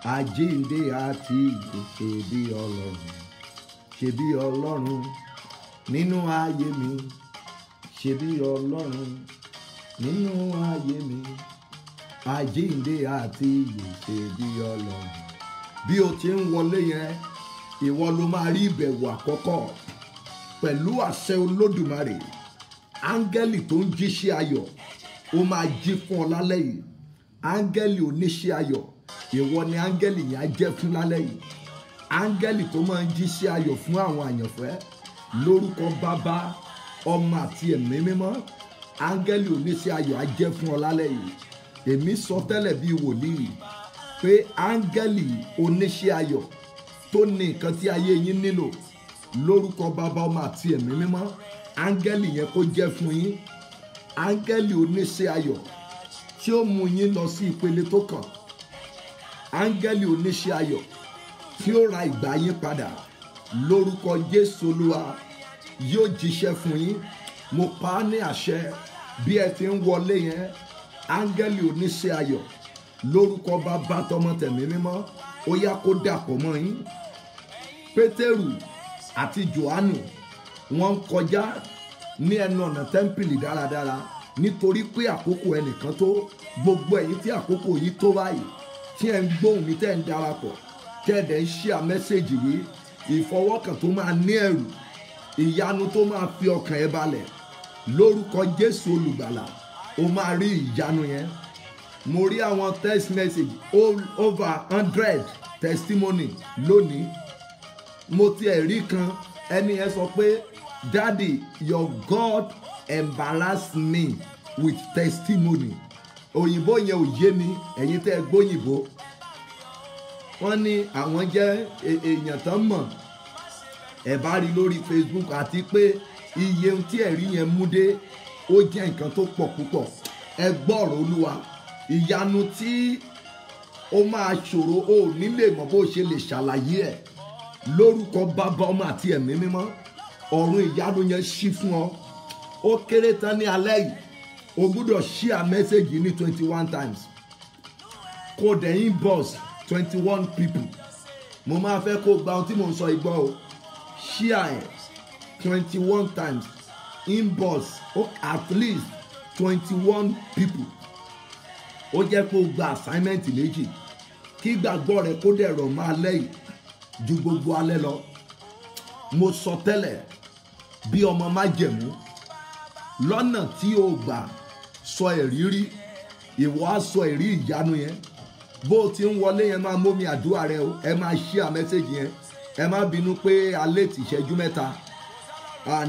àjíǹde àti ìyè, ṣe bí Ọlọ́run nínú ayé mi, ṣe bí Ọlọ́run nínú ayé mi, àjíǹde àti ìyè, ṣe bí Ọlọ́run. Bí o ti ń wọlé yẹn, ìwọ ló máa rí ìbẹ̀wò àkọ́kọ́ pẹ̀lú àṣẹ Olódùmarè. Áńgẹ́lì tó ń jíṣẹ́ ayọ̀ ó máa jí fún ọ lálẹ́ yìí. Áńgẹ́lì oníṣẹ́ ayọ̀, ìwọ ni áńgẹ́lì yẹn á jẹ́ fún lálẹ́ yìí. Áńgẹ́lì tó máa ń jíṣẹ́ ayọ̀ fún àwọn àyànfẹ́ lórúkọ Bàbá, Ọmọ àti Ẹ̀mí Mímọ́. Áńgẹ́lì oníṣẹ́ ayọ̀ á jẹ́ fún ọ lálẹ́ yìí. Èmi sọ tẹ́lẹ̀ bí wòlíì pé áńgẹ́lì oníṣẹ́ ayọ̀ tó ní nǹkan tí ayé yín nílò lórúkọ Bàbá, Ọmọ àti Ẹ̀mí Mímọ́, áńgẹ́lì yẹn kó jẹ́ fún yín. Áńgẹ́lì oníṣẹ́ ayọ̀ tí ó mú yín lọ sí ìpele tó kàn. Áńgẹ́lì oníṣẹ́ ayọ̀ tí ó ra ìgbà yín padà lórúkọ Jésù Olúwa yóò jíṣẹ́ fún yín. Mo pa á ní àṣẹ bí ẹ ti ń wọlé yẹn. Áńgẹ́lì oníṣẹ́ ayọ̀ lórúkọ Bàbá, tọmọ tẹ̀mí mímọ́ ó yá kó dàpọ̀ mọ́ yín. Pétérù àti Jòhánù wọ́n ń kọjá ní ẹnu ọ̀nà tẹ́ḿpìlì dáradára nítorí pé àkókò ẹnìkan tó. Gbogbo ẹ̀yin tí àkókò yìí tó báyìí tí ẹ ń gbóhùn mi, tẹ́ ẹ ń darapọ̀, tẹ́ ẹ dẹ̀ ń ṣíà mẹ́sẹ̀gì yìí, ìfọwọ́kàn tó máa ní ẹ̀rù, ìyanu tó máa fi ọkàn ẹ balẹ̀ lórúkọ Jésù Olùgbàlà, ó máa rí ìyanu yẹn. Mo rí àwọn text message over 100 testimony lónìí. Mo ti ẹ̀rí kan, ẹni yẹn sọ pé Daddy, your God embarrassed me with testimony. Òyìnbó yẹn ò yé mi, ẹ̀yin tẹ́ ẹ gbóyìnbó. Wọ́n ní àwọn jẹ́ èèyàn tán mọ̀, ẹ bá rí lórí Facebook, àti pé iye tí ẹ̀rí yẹn mú dé ó jẹ́ nǹkan tó pọ̀ púpọ̀. Ẹ gbọ́ ọ̀rọ̀ Olúwa, ìyanu tí ó máa ṣòro ó nílé mọ̀ bó ṣe lè ṣàlàyé ẹ̀ lórúkọ Bàbá, Ọmọ àti Ẹ̀mí Mímọ́. Ọ̀run ìyanu yẹn ṣí fún ọ. Ó kéré tán ní alẹ́ yìí, o gbúdọ̀ share message ní 21 times. Kó dẹ̀ inbox 21 people. Mo máa fẹ́ kó gba ohun tí mo ń sọ ìgbọ́ o. Share 21 times. Inbox at least 21 people. Ó jẹ́ kó gba assignment méjì. Kí gbàgbọ́ rẹ kó dẹ̀ rọ̀ máa lẹ́yìn ju gbogbo alẹ́ lọ. Mo sọ tẹ́lẹ̀ bí ọmọ májẹ̀mú lọ́nà tí o gbà sọ ẹ̀rí rí, ìwọ á sọ ẹ̀rí ìyanu yẹn. Bó o ti ń wọlé yẹn máa mómi àdúrà rẹ o, ẹ máa share message yẹn. Ẹ má bínú pé alẹ́ ti ìṣẹ́jú mẹ́ta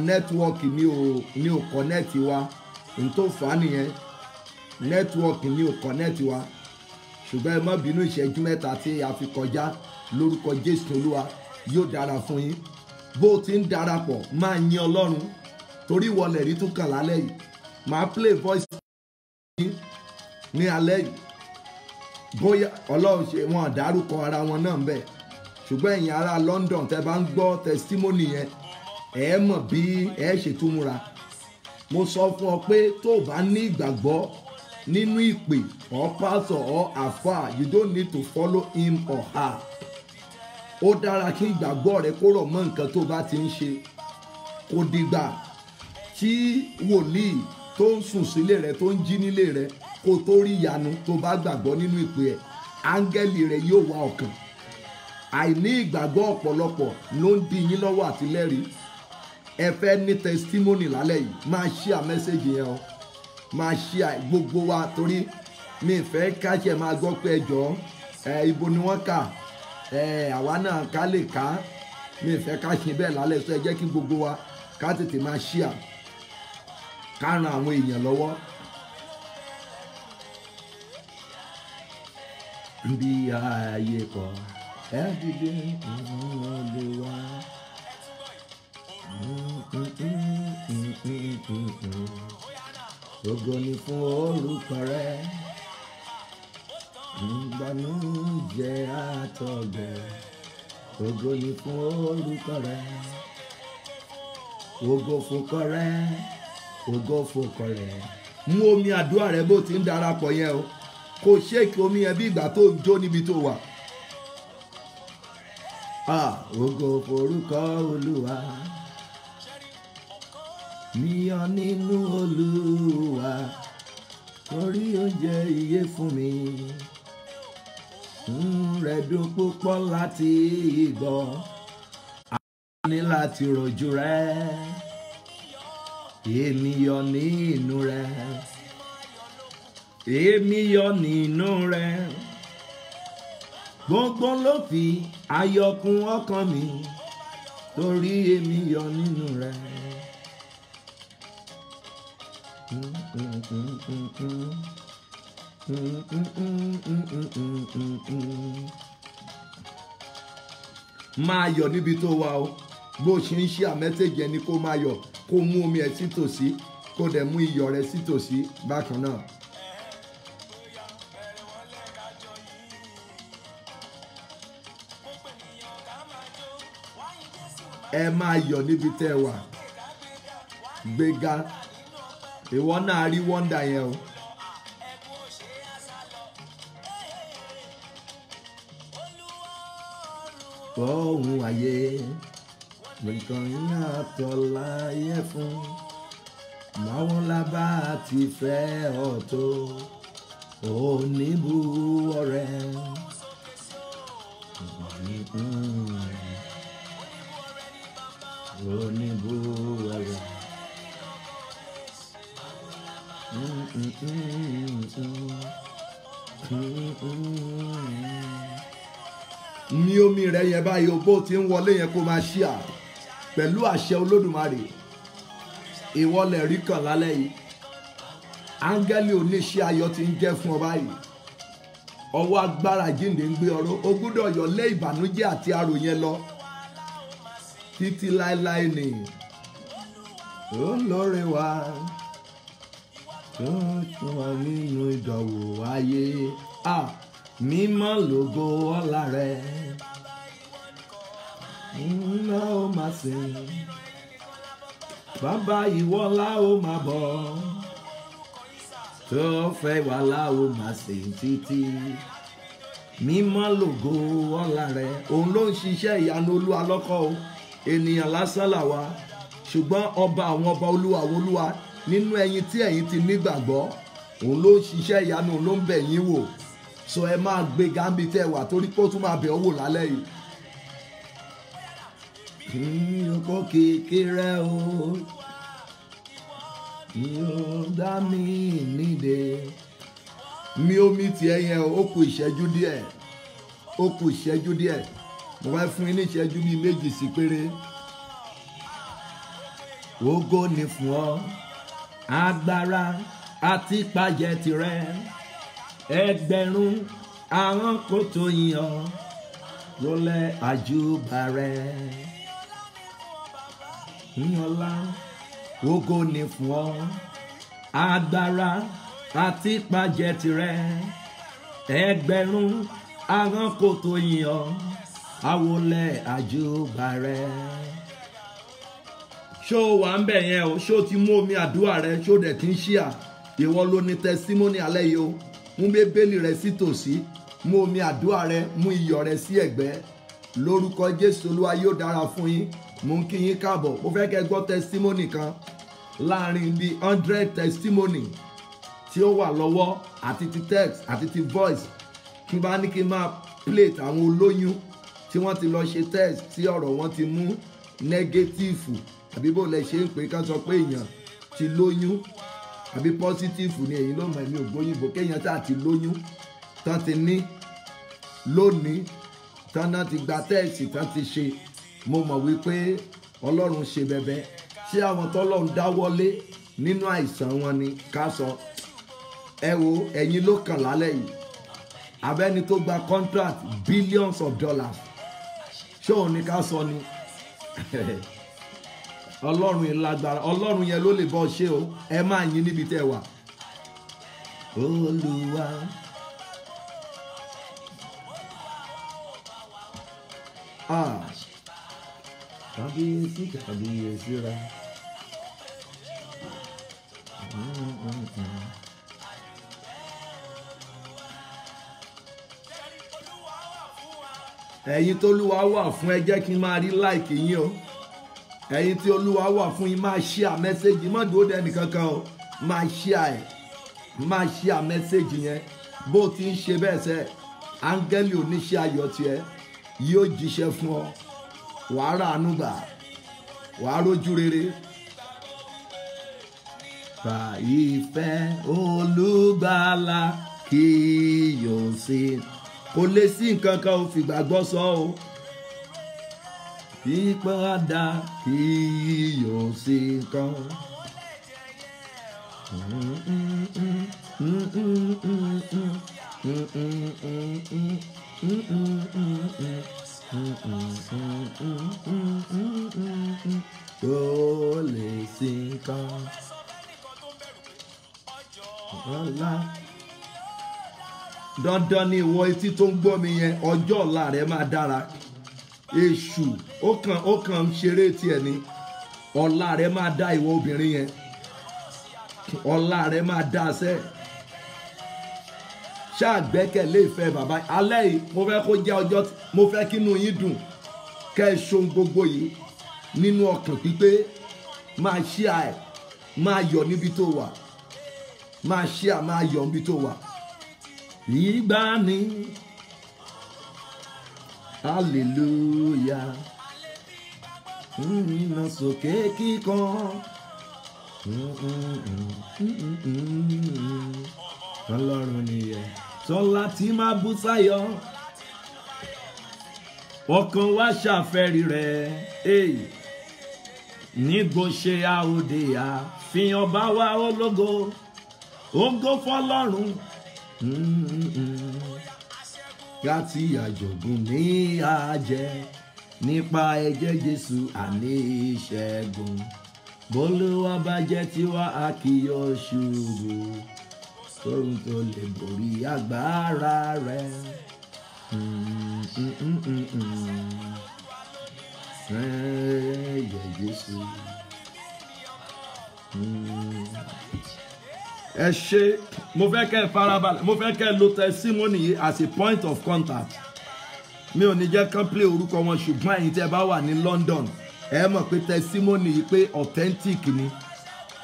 nẹ́tíwọ́ọ̀kì ní ò kọ́nẹ́ẹ̀tì wa, n tó fà á nìyẹn. Nẹ́tíwọ́ọ̀kì ní ò kọ́nẹ́ẹ̀tì wa, ṣùgbọ́n ẹ má bínú ìṣẹ́jú mẹ́ta tí a fi kọjá. Lórúkọ Jésù Olúwa yóò dára fún yín. Bó o ti ń darapọ̀ máa yin Ọlọ́run torí ìwọlẹ̀ rí tún kàn lálẹ́ yìí. Màá play voice ní alẹ́ yìí. Bóyá Ọlọ́run ṣe wọn dárúkọ ara wọn náà ń bẹ̀, ṣùgbọ́n ẹ̀yin ará London tẹ́ bá ń gbọ́ testimony yẹn, ẹ mọ̀ bí ẹ ṣe tún múra. Mo sọ fún ọ pé tó o bá ní ìgbàgbọ́ nínú ìpè or pastor or àfáà, you don't need to follow him or her. Ó dára kí ìgbàgbọ́ rẹ kó rọ̀ mọ́ nǹkan tó bá ti ń ṣe. Kò dìgbà tí wòlíì tó ń sùn sílé rẹ tó ń jí nílé rẹ kó tó rí ìyanu tó bá gbàgbọ́ nínú ìpè ẹ̀. Áńgẹ́lì rẹ yóò wá ọkàn. Àìní ìgbàgbọ́ ọ̀pọ̀lọpọ̀ ló ń dí yín lọ́wọ́ àti lẹ́rìí. Ẹ fẹ́ ní testimony lálẹ́ yìí, máa share message yẹn o. Máa share gbogbo wa torí mi fẹ́ káṣẹ́ máa gbọ́ pé ẹjọ́ ibo ni wọ́n kà, àwa náà ká lè ká. Mi fẹ́ ká ṣe bẹ́ẹ̀ lálẹ́, sọ ẹ jẹ́ kí gbogbo wa ká tètè máa share, ká ran àwọn èèyàn lọ́wọ́. Bí ayé kọ ẹ dìde Olúwa. Ògo ni fún orúkọ rẹ, ìbànújẹ́ àtọ̀gbẹ. Ògo ni fún orúkọ rẹ, ògo fúnkọ rẹ, ògo fúnkọ rẹ. Mú omi àdúrà rẹ bó ti ń darapọ̀ yẹn o. Kò ṣéèkì omi yẹn bí ìgbà tó ń jó níbi tó wà. Ògo forúkọ Olúwa. Níyàn nínú Olúwa. Torí oúnjẹ ìyè fún mi. Rẹ̀ dùn púpọ̀ láti gbọ́. Ní láti rojú rẹ̀. Èmi yọ̀ nínú rẹ̀. Èmi yọ̀ nínú rẹ̀. Gbogbo ló fi ayọ̀ kún ọkàn mi. Torí èmi yọ̀ nínú rẹ̀. Máa yọ̀ níbi tó wà o. Bó ṣe ń ṣe àmẹ́sẹ̀jì ẹni kó máa yọ̀, kó mú omi ẹ̀ sí tòsí, kó dẹ̀ mú iyọ̀ rẹ̀ sí tòsí bákan náà. Ẹ máa yọ̀ níbi tẹ́ ẹ wà. Gbéga. Ìwọ náà rí wọ́ndà yẹn o. Ohun ayé nìkan yàtọ̀ láyé fún. Máwọn lábá ti fẹ́ ọ̀tọ̀ oníbu ọ̀rẹ́. Oníbu ọ̀rẹ́. Ní omi rẹ̀ yẹn báyìí o bó ti ń wọlé yẹn kó máa ṣíà pẹ̀lú àṣẹ Olódùmarè. Ìwọlẹ̀ rí kàn lálẹ́ yìí. Áńgẹ́lì oníṣẹ́ ayọ̀ ti ń jẹ́ fún ọ báyìí. Ọwọ́ agbára jíǹde ń gbé ọ̀rọ̀. O gbọ́dọ̀ yọ̀ lé ìbànújẹ́ àti arò yẹn lọ. Títí láéláé ni. Olóore wa tó tún wà nínú ìdánwò ayé. Mímọ́ lógo ọlá rẹ̀. Ńlá ó máa sìn. Bàbá ìwọ la ó máa bọ̀. Tó fẹ́ wà la ó máa sìn títí. Mímọ́ lógo ọlá rẹ̀. Òun ló ń ṣiṣẹ́ ìyanu Olúwa lọ́kọ̀ o. Ènìyàn lásán là wá. Ṣùgbọ́n ọba àwọn ọba Olúwa àwọn Olúwa nínú ẹ̀yin tí ẹ̀yin ti nígbàgbọ́. Òun ló ń ṣiṣẹ́ ìyanu, òun ló ń bẹ̀ yín wò. So ẹ máa gbé gambi tẹ́ wà torí pé ó tún máa bẹ̀ ọ́ wò lálẹ́ yìí. Yòókù kékeré o, yóò dá mi nídè. Mi omi tiẹ̀ yẹn ó kù ìṣẹ́jú díẹ̀, ó kù ìṣẹ́jú díẹ̀. Mo fẹ́ fún yín ní ìṣẹ́jú bíi méjì sí péré. Ògo ni fún ọ, agbára àti ìpàjẹ́ tirẹ̀. Ẹgbẹ̀rún àwọn kò tó yìn ọ́, rọlẹ̀ àjùbà rẹ̀. Ìyànlá, ògo ni fún ọ, agbára àti ìpàjẹ́ tirẹ̀. Ẹgbẹ̀rún àwọn kò tó yìn ọ́, àwọlẹ̀ àjùbà rẹ̀. Ṣó wà ń bẹ̀ yẹn o, ṣó ti mú omi àdúrà rẹ, ṣó dẹ̀ kí n ṣíà. Ìwọ ló ní testimony alẹ́ yìí o. Mú bíbélì rẹ sí tòsí, mú omi àdúrà rẹ, mú iyọ̀ rẹ sí ẹ̀gbẹ́. Lórúkọ Jésù Olúwa yóò dára fún yín. Mo ń kí yín káàbọ̀. Mo fẹ́ kẹ́ gbọ́ testimony kan láàrin bí 100 testimony tí ó wà lọ́wọ́ àti ti text àti ti voice. Kí n bá ní kí n máa plate àwọn olóyún tí wọ́n ti lọ ṣe test tí ọ̀rọ̀ wọn ti mú negative àbí bó lẹ ṣe ń pè ká sọ pé èèyàn ti lóyún àbí positive ni èyí ló mọ ẹ̀mí ògbóyìnbó kéèyàn tá ti lóyún tán ti ní lónìí tán náà ti gba tẹ́ẹ̀sì tán ti ṣe. Mo mọ̀ wípé Ọlọ́run ṣe bẹ̀bẹ̀ tí àwọn tọ́lọ́run dáwọ́lé nínú àìsàn wọn ni ká sọ. Ẹ wo ẹ̀yin ló kàn lálẹ́ yìí. Abẹ́ni tó gba contract billions of dollars. Ṣé òun ni ká sọ ni? Ọlọ́run yẹn lágbára. Ọlọ́run yẹn ló lè bọ́ ṣe o. Ẹ máa yìn níbi tẹ́ wà. Olúwa. Kábíyèsí kábíyèsí ra. ẹ̀yin tó Olúwa wà fún ẹ jẹ́ kí n máa rí like yín o. Ẹ̀yin tí Olúwa wà fún yín máa share message, má dúró dé ẹnìkankan o, máa share ẹ̀, máa share message yẹn. Bó ti ń ṣe bẹ́ẹ̀ sẹ́, áńgẹ́lì oníṣẹ́ ayọ̀ tiẹ̀ yóò jíṣẹ́ fún ọ. Wàá rà àánú gbà, wàá rójú rere. Bá ìfẹ́ Olùgbàlà kí yóò ṣe. Kò lè sí nǹkan kan ò fìgbàgbọ́ sọ o. Ìpadà kí yóò ṣe kan. Kò lè sí nǹkan. Dandan ni ìwọ etí tó ń gbọ́ mi yẹn, ọjọ́ ọ̀la rẹ máa dára. Èṣù ó kàn ń ṣeré tiẹ̀ ni. Ọ̀la rẹ máa dá ìwọ obìnrin yẹn. Ọ̀la rẹ máa dá sẹ́. Ṣáà gbẹ́kẹ̀lé ìfẹ́ bàbá. Alẹ́ yìí mo fẹ́ kó jẹ́ ọjọ́ mo fẹ́ kínú yín dùn. Kẹ́ ẹ ṣohun gbogbo yìí nínú ọkàn pípé. Máa share ẹ̀, máa yọ̀ níbi tó wà. Máa share, máa yọ̀ níbi tó wà. Ìgbàanì, hallelujah, iná sókè kíkan, Ọlọ́run nìyẹn, sọlá tí máa bú sáyọ̀, ọkàn wa ṣàfẹ́rí rẹ̀, nígbò ṣe àòdè àfihàn bá wa ológo, ògo fọ́lọ́run. Láti àjọ̀gùn ní àjẹ́ nípa ẹ̀jẹ̀ Jésù àní ìṣẹ́gun. Bólúwa bá jẹ́ tiwa a kì yóò ṣubú. Tóhun tó lè borí agbára rẹ̀. Ẹ̀jẹ̀ Jésù. Ẹ ṣé, mo fẹ́ kẹ́ farabalẹ̀, mo fẹ́ kẹ́ lo testimony yìí as a point of contact. Mi ò ní jẹ́ kán play orúkọ wọn, ṣùgbọ́n ẹ̀yin tẹ́ bá wà ní London ẹ mọ̀ pé testimony yìí pé authentic ni,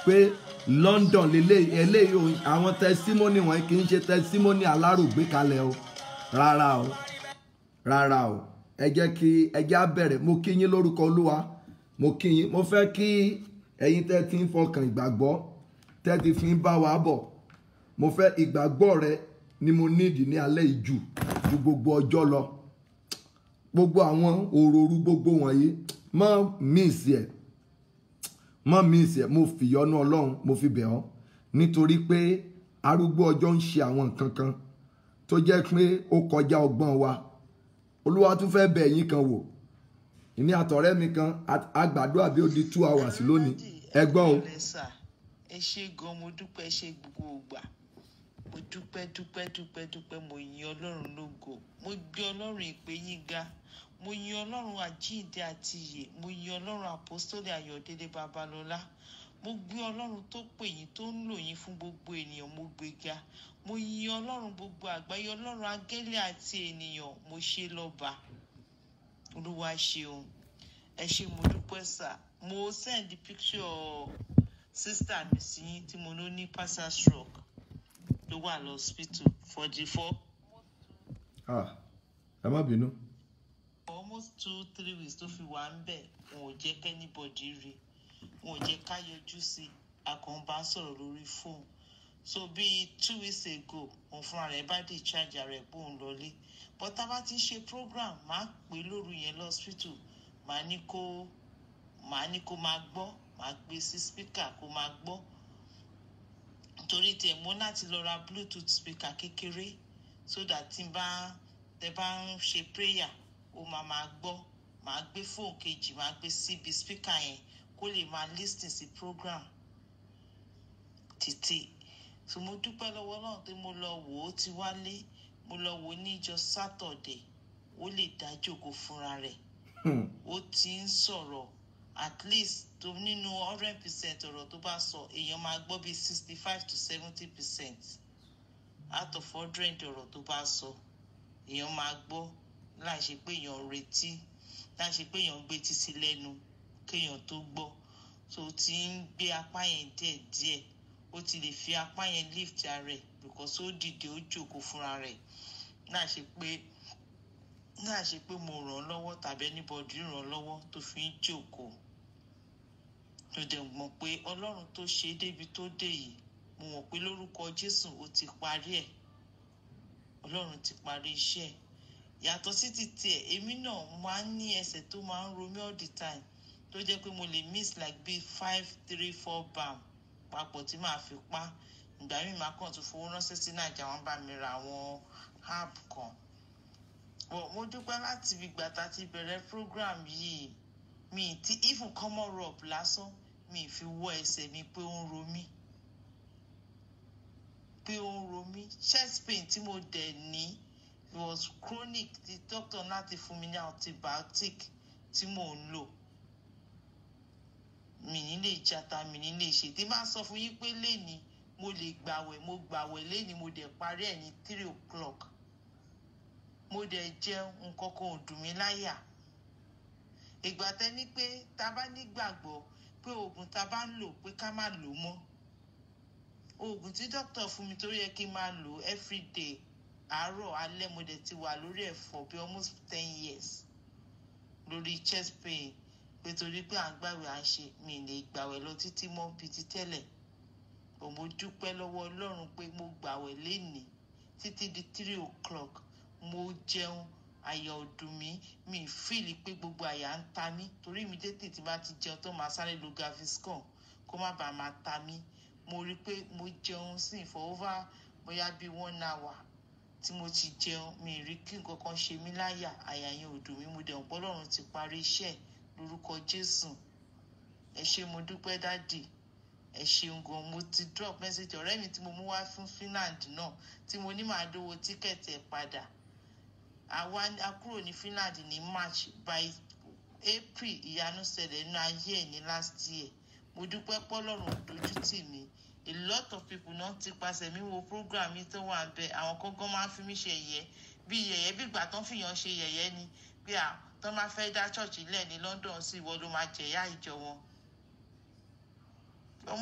pé London eléyìí àwọn testimony wọn kì í ṣe testimony alárògbé kalẹ̀ o, rárá o, rárá o. Ẹ jẹ́ á bẹ̀rẹ̀. Mo kí yín lórúkọ Olúwa, mo kí yín. Mo fẹ́ kí ẹ̀yin tẹ́ ti ń fọkàn ìgbàgbọ́ tẹ́tí fi ń bá wa bọ̀, mo fẹ́ ìgbàgbọ́ rẹ ni mo nídìí ní alẹ́ ìjù ju gbogbo ọjọ́ lọ. Gbogbo àwọn òròrú gbogbo wọ̀nyí má miss ẹ̀, mo fi ìyọ́nú Ọlọ́run mo fi bẹ̀ ọ́, nítorí pé arúgbó ọjọ́ ń ṣe àwọn nǹkan kan tó jẹ́ pé ó kọjá ọgbọ́n wa. Olúwa tún fẹ́ bẹ̀ yín kan wò. Ìní àtọ̀rẹ́ mi kan àgbàdo àbí ó di 2 hours lónìí. Ẹ gbọ́ o. Ẹ ṣé gan, mo dúpẹ́, ẹ ṣé gbogbo ìgbà. Mo dúpẹ́, mo yin Ọlọ́run lógo. Mo gbé Ọlọ́run ìpè yín ga. Mo yin Ọlọ́run àjíǹde àti ìyè. Mo yin Ọlọ́run àpọ́sítélì Ayọ̀délé Babalọ́lá. Mo gbé Ọlọ́run tó pè yín, tó ń lò yín fún gbogbo ènìyàn, mo gbé ga. Mo yin Ọlọ́run gbogbo àgbáyé, Ọlọ́run áńgẹ́lì àti ènìyàn, mo ṣe lọ́ba. Olúwa ṣeun. Ẹ ṣé, mo dúpẹ́ sà. Mo send the picture sister mi sí yín tí mo ní partial stroke ló wà lọ hospital for the 4. Ẹ má bínú. Almost 2-3 weeks tó fi wà ń bẹ̀, wọn ò jẹ́ kẹ́nìbọ̀dì rí, wọn ò jẹ́ ká yọjú sí, àkànbá sọ̀rọ̀ lórí fóònù. So bíi 2 weeks ago, òun fúnra rẹ̀ bá dé charge rẹ̀ pé òun lọlé. But tá a bá ti ń ṣe program, máa pè lóru yẹn lọ hospital, máa ní kó máa gbọ́, máa gbé sí speaker kó máa gbọ́. Torí tẹ̀ mọ́ láti lọ ra Bluetooth speaker kékeré so that tẹ́ bá ń ṣe prayer ó máa gbọ́. Máa gbé fóònù kejì, máa gbé síbi speaker yẹn kó lè máa listen sí program títí. So mo dúpẹ́ lọ́wọ́ náà pé mo lọ wò ó ti wálé, mo lọ wò ó níjọ́ Saturday, ó lè dá jókòó fúnra rẹ̀. Ó ti ń sọ̀rọ̀ at least tó nínú 100% ọ̀rọ̀ tó bá sọ èèyàn máa gbọ́ bí 65 to 70% out of 100 ọ̀rọ̀ tó bá sọ èèyàn máa gbọ́ láì ṣe pé èèyàn retí, láì ṣe pé èèyàn gbé etí sí lẹ́nu kéèyàn tó gbọ́. So ti ń gbé apá yẹn díẹ̀díẹ̀, ó ti lè fi apá yẹn lift ara rẹ̀ because ó dìde ó jókòó fúnra rẹ̀, láì ṣe pé mo ràn án lọ́wọ́ tàbí anybody ràn án lọ́wọ́ tó fi ń jókòó. Tó dẹ̀ mọ̀ pé Ọlọ́run tó ṣe débi tó dé yìí, mo mọ̀ pé lórúkọ Jésù ó ti parí ẹ̀. Ọlọ́run ti parí iṣẹ́ ẹ̀. Yàtọ̀ sí ti tiẹ̀, èmi náà máa ń ní ẹsẹ̀ tó máa ń ro mí all the time, tó jẹ́ pé mo lè miss like bíi 5, 3, 4 bam papọ̀ tí màá fi pa. Ìgbà míì máa kàn tún fowó ránṣẹ́ sí Nàìjíríà, wọ́n bá mi ra àwọn app kan. Mo dúpẹ́ láti ibi ìgbà tá a ti bẹ̀rẹ̀ program yìí, mi ti even common rub lásán mi fi wọ ẹsẹ̀ mi pé ó ń ro mí. Chest pain tí mo dẹ̀ ní, it was chronic. The doctor láti fún mi ní antibiotic tí mò ń lò. Mi ní lè jata, mi ní lè ṣe. Tí bá sọ fún yín pé léni mo lè gbàwẹ̀, mo gbàwẹ̀ léni, mo dẹ̀ parí ẹ̀ ní 3 o'clock. Mo dẹ̀ jẹun, nǹkan kan ò dùn mí láyà. Ìgbà tẹ́ ní pé tá bá nígbàgbọ́ pé oògùn tá bá ń lò pé ká má lò mọ́. Oògùn tí doctor fún mi tó yẹ kí n máa lò everyday, àárọ̀ alẹ́, mo dẹ̀ ti wà lórí ẹ̀ for bí almost 10 years. Lórí chest pain, pé torí pé à ń gbàwẹ̀ à ń ṣe, mi lè gbàwẹ̀ lọ títí mọ́ bí ti tẹ́lẹ̀. Mo dúpẹ́ lọ́wọ́ Ọlọ́run pé mo gbàwẹ̀ lénìí títí di 3 o'clock. Mo jẹun, àyà ò dùn mí, mi feel pé gbogbo àyà ń ta mí, torí mi tètè tí bá ti jẹun tó máa sáré lo Gaviscon kó má bàa máa ta mí. Mo rí pé mo jẹun sí for over bóyá bí 1 hour tí mo ti jẹun, mi rí kí nǹkan kan ṣe mí láyà, àyà yẹn ò dùn mí. Mo dẹ̀ mọ̀ pé Ọlọ́run ti parí iṣẹ́ lórúkọ Jésù. Ẹ ṣé, mo dúpẹ́ dádì. Ẹ ṣeun gan. Mo ti drop message ọ̀rẹ́ mi tí mo mú wá fún Finland náà, tí mo ní máa dówó tíkẹ́ẹ̀tì ẹ̀ padà. A kúrò ní Finland ní March, by April ìyanu ṣẹlẹ̀ nínú ayé ẹ̀ ní last year. Mo dúpẹ́ pé Ọlọ́run dojú tì mí. A lot of people náà ti pasẹ̀ mi wo program mi tó wà bẹ́ẹ̀. Àwọn kọ́kọ́ máa ń fi mí ṣe yẹ̀yẹ́, bí ìgbà tán fìyàn ṣe yẹ̀yẹ́ ni, bí tán máa fẹ́ dá church lẹ̀ ní London sí ìwọ ló máa jẹ̀yà ìjọ wọn.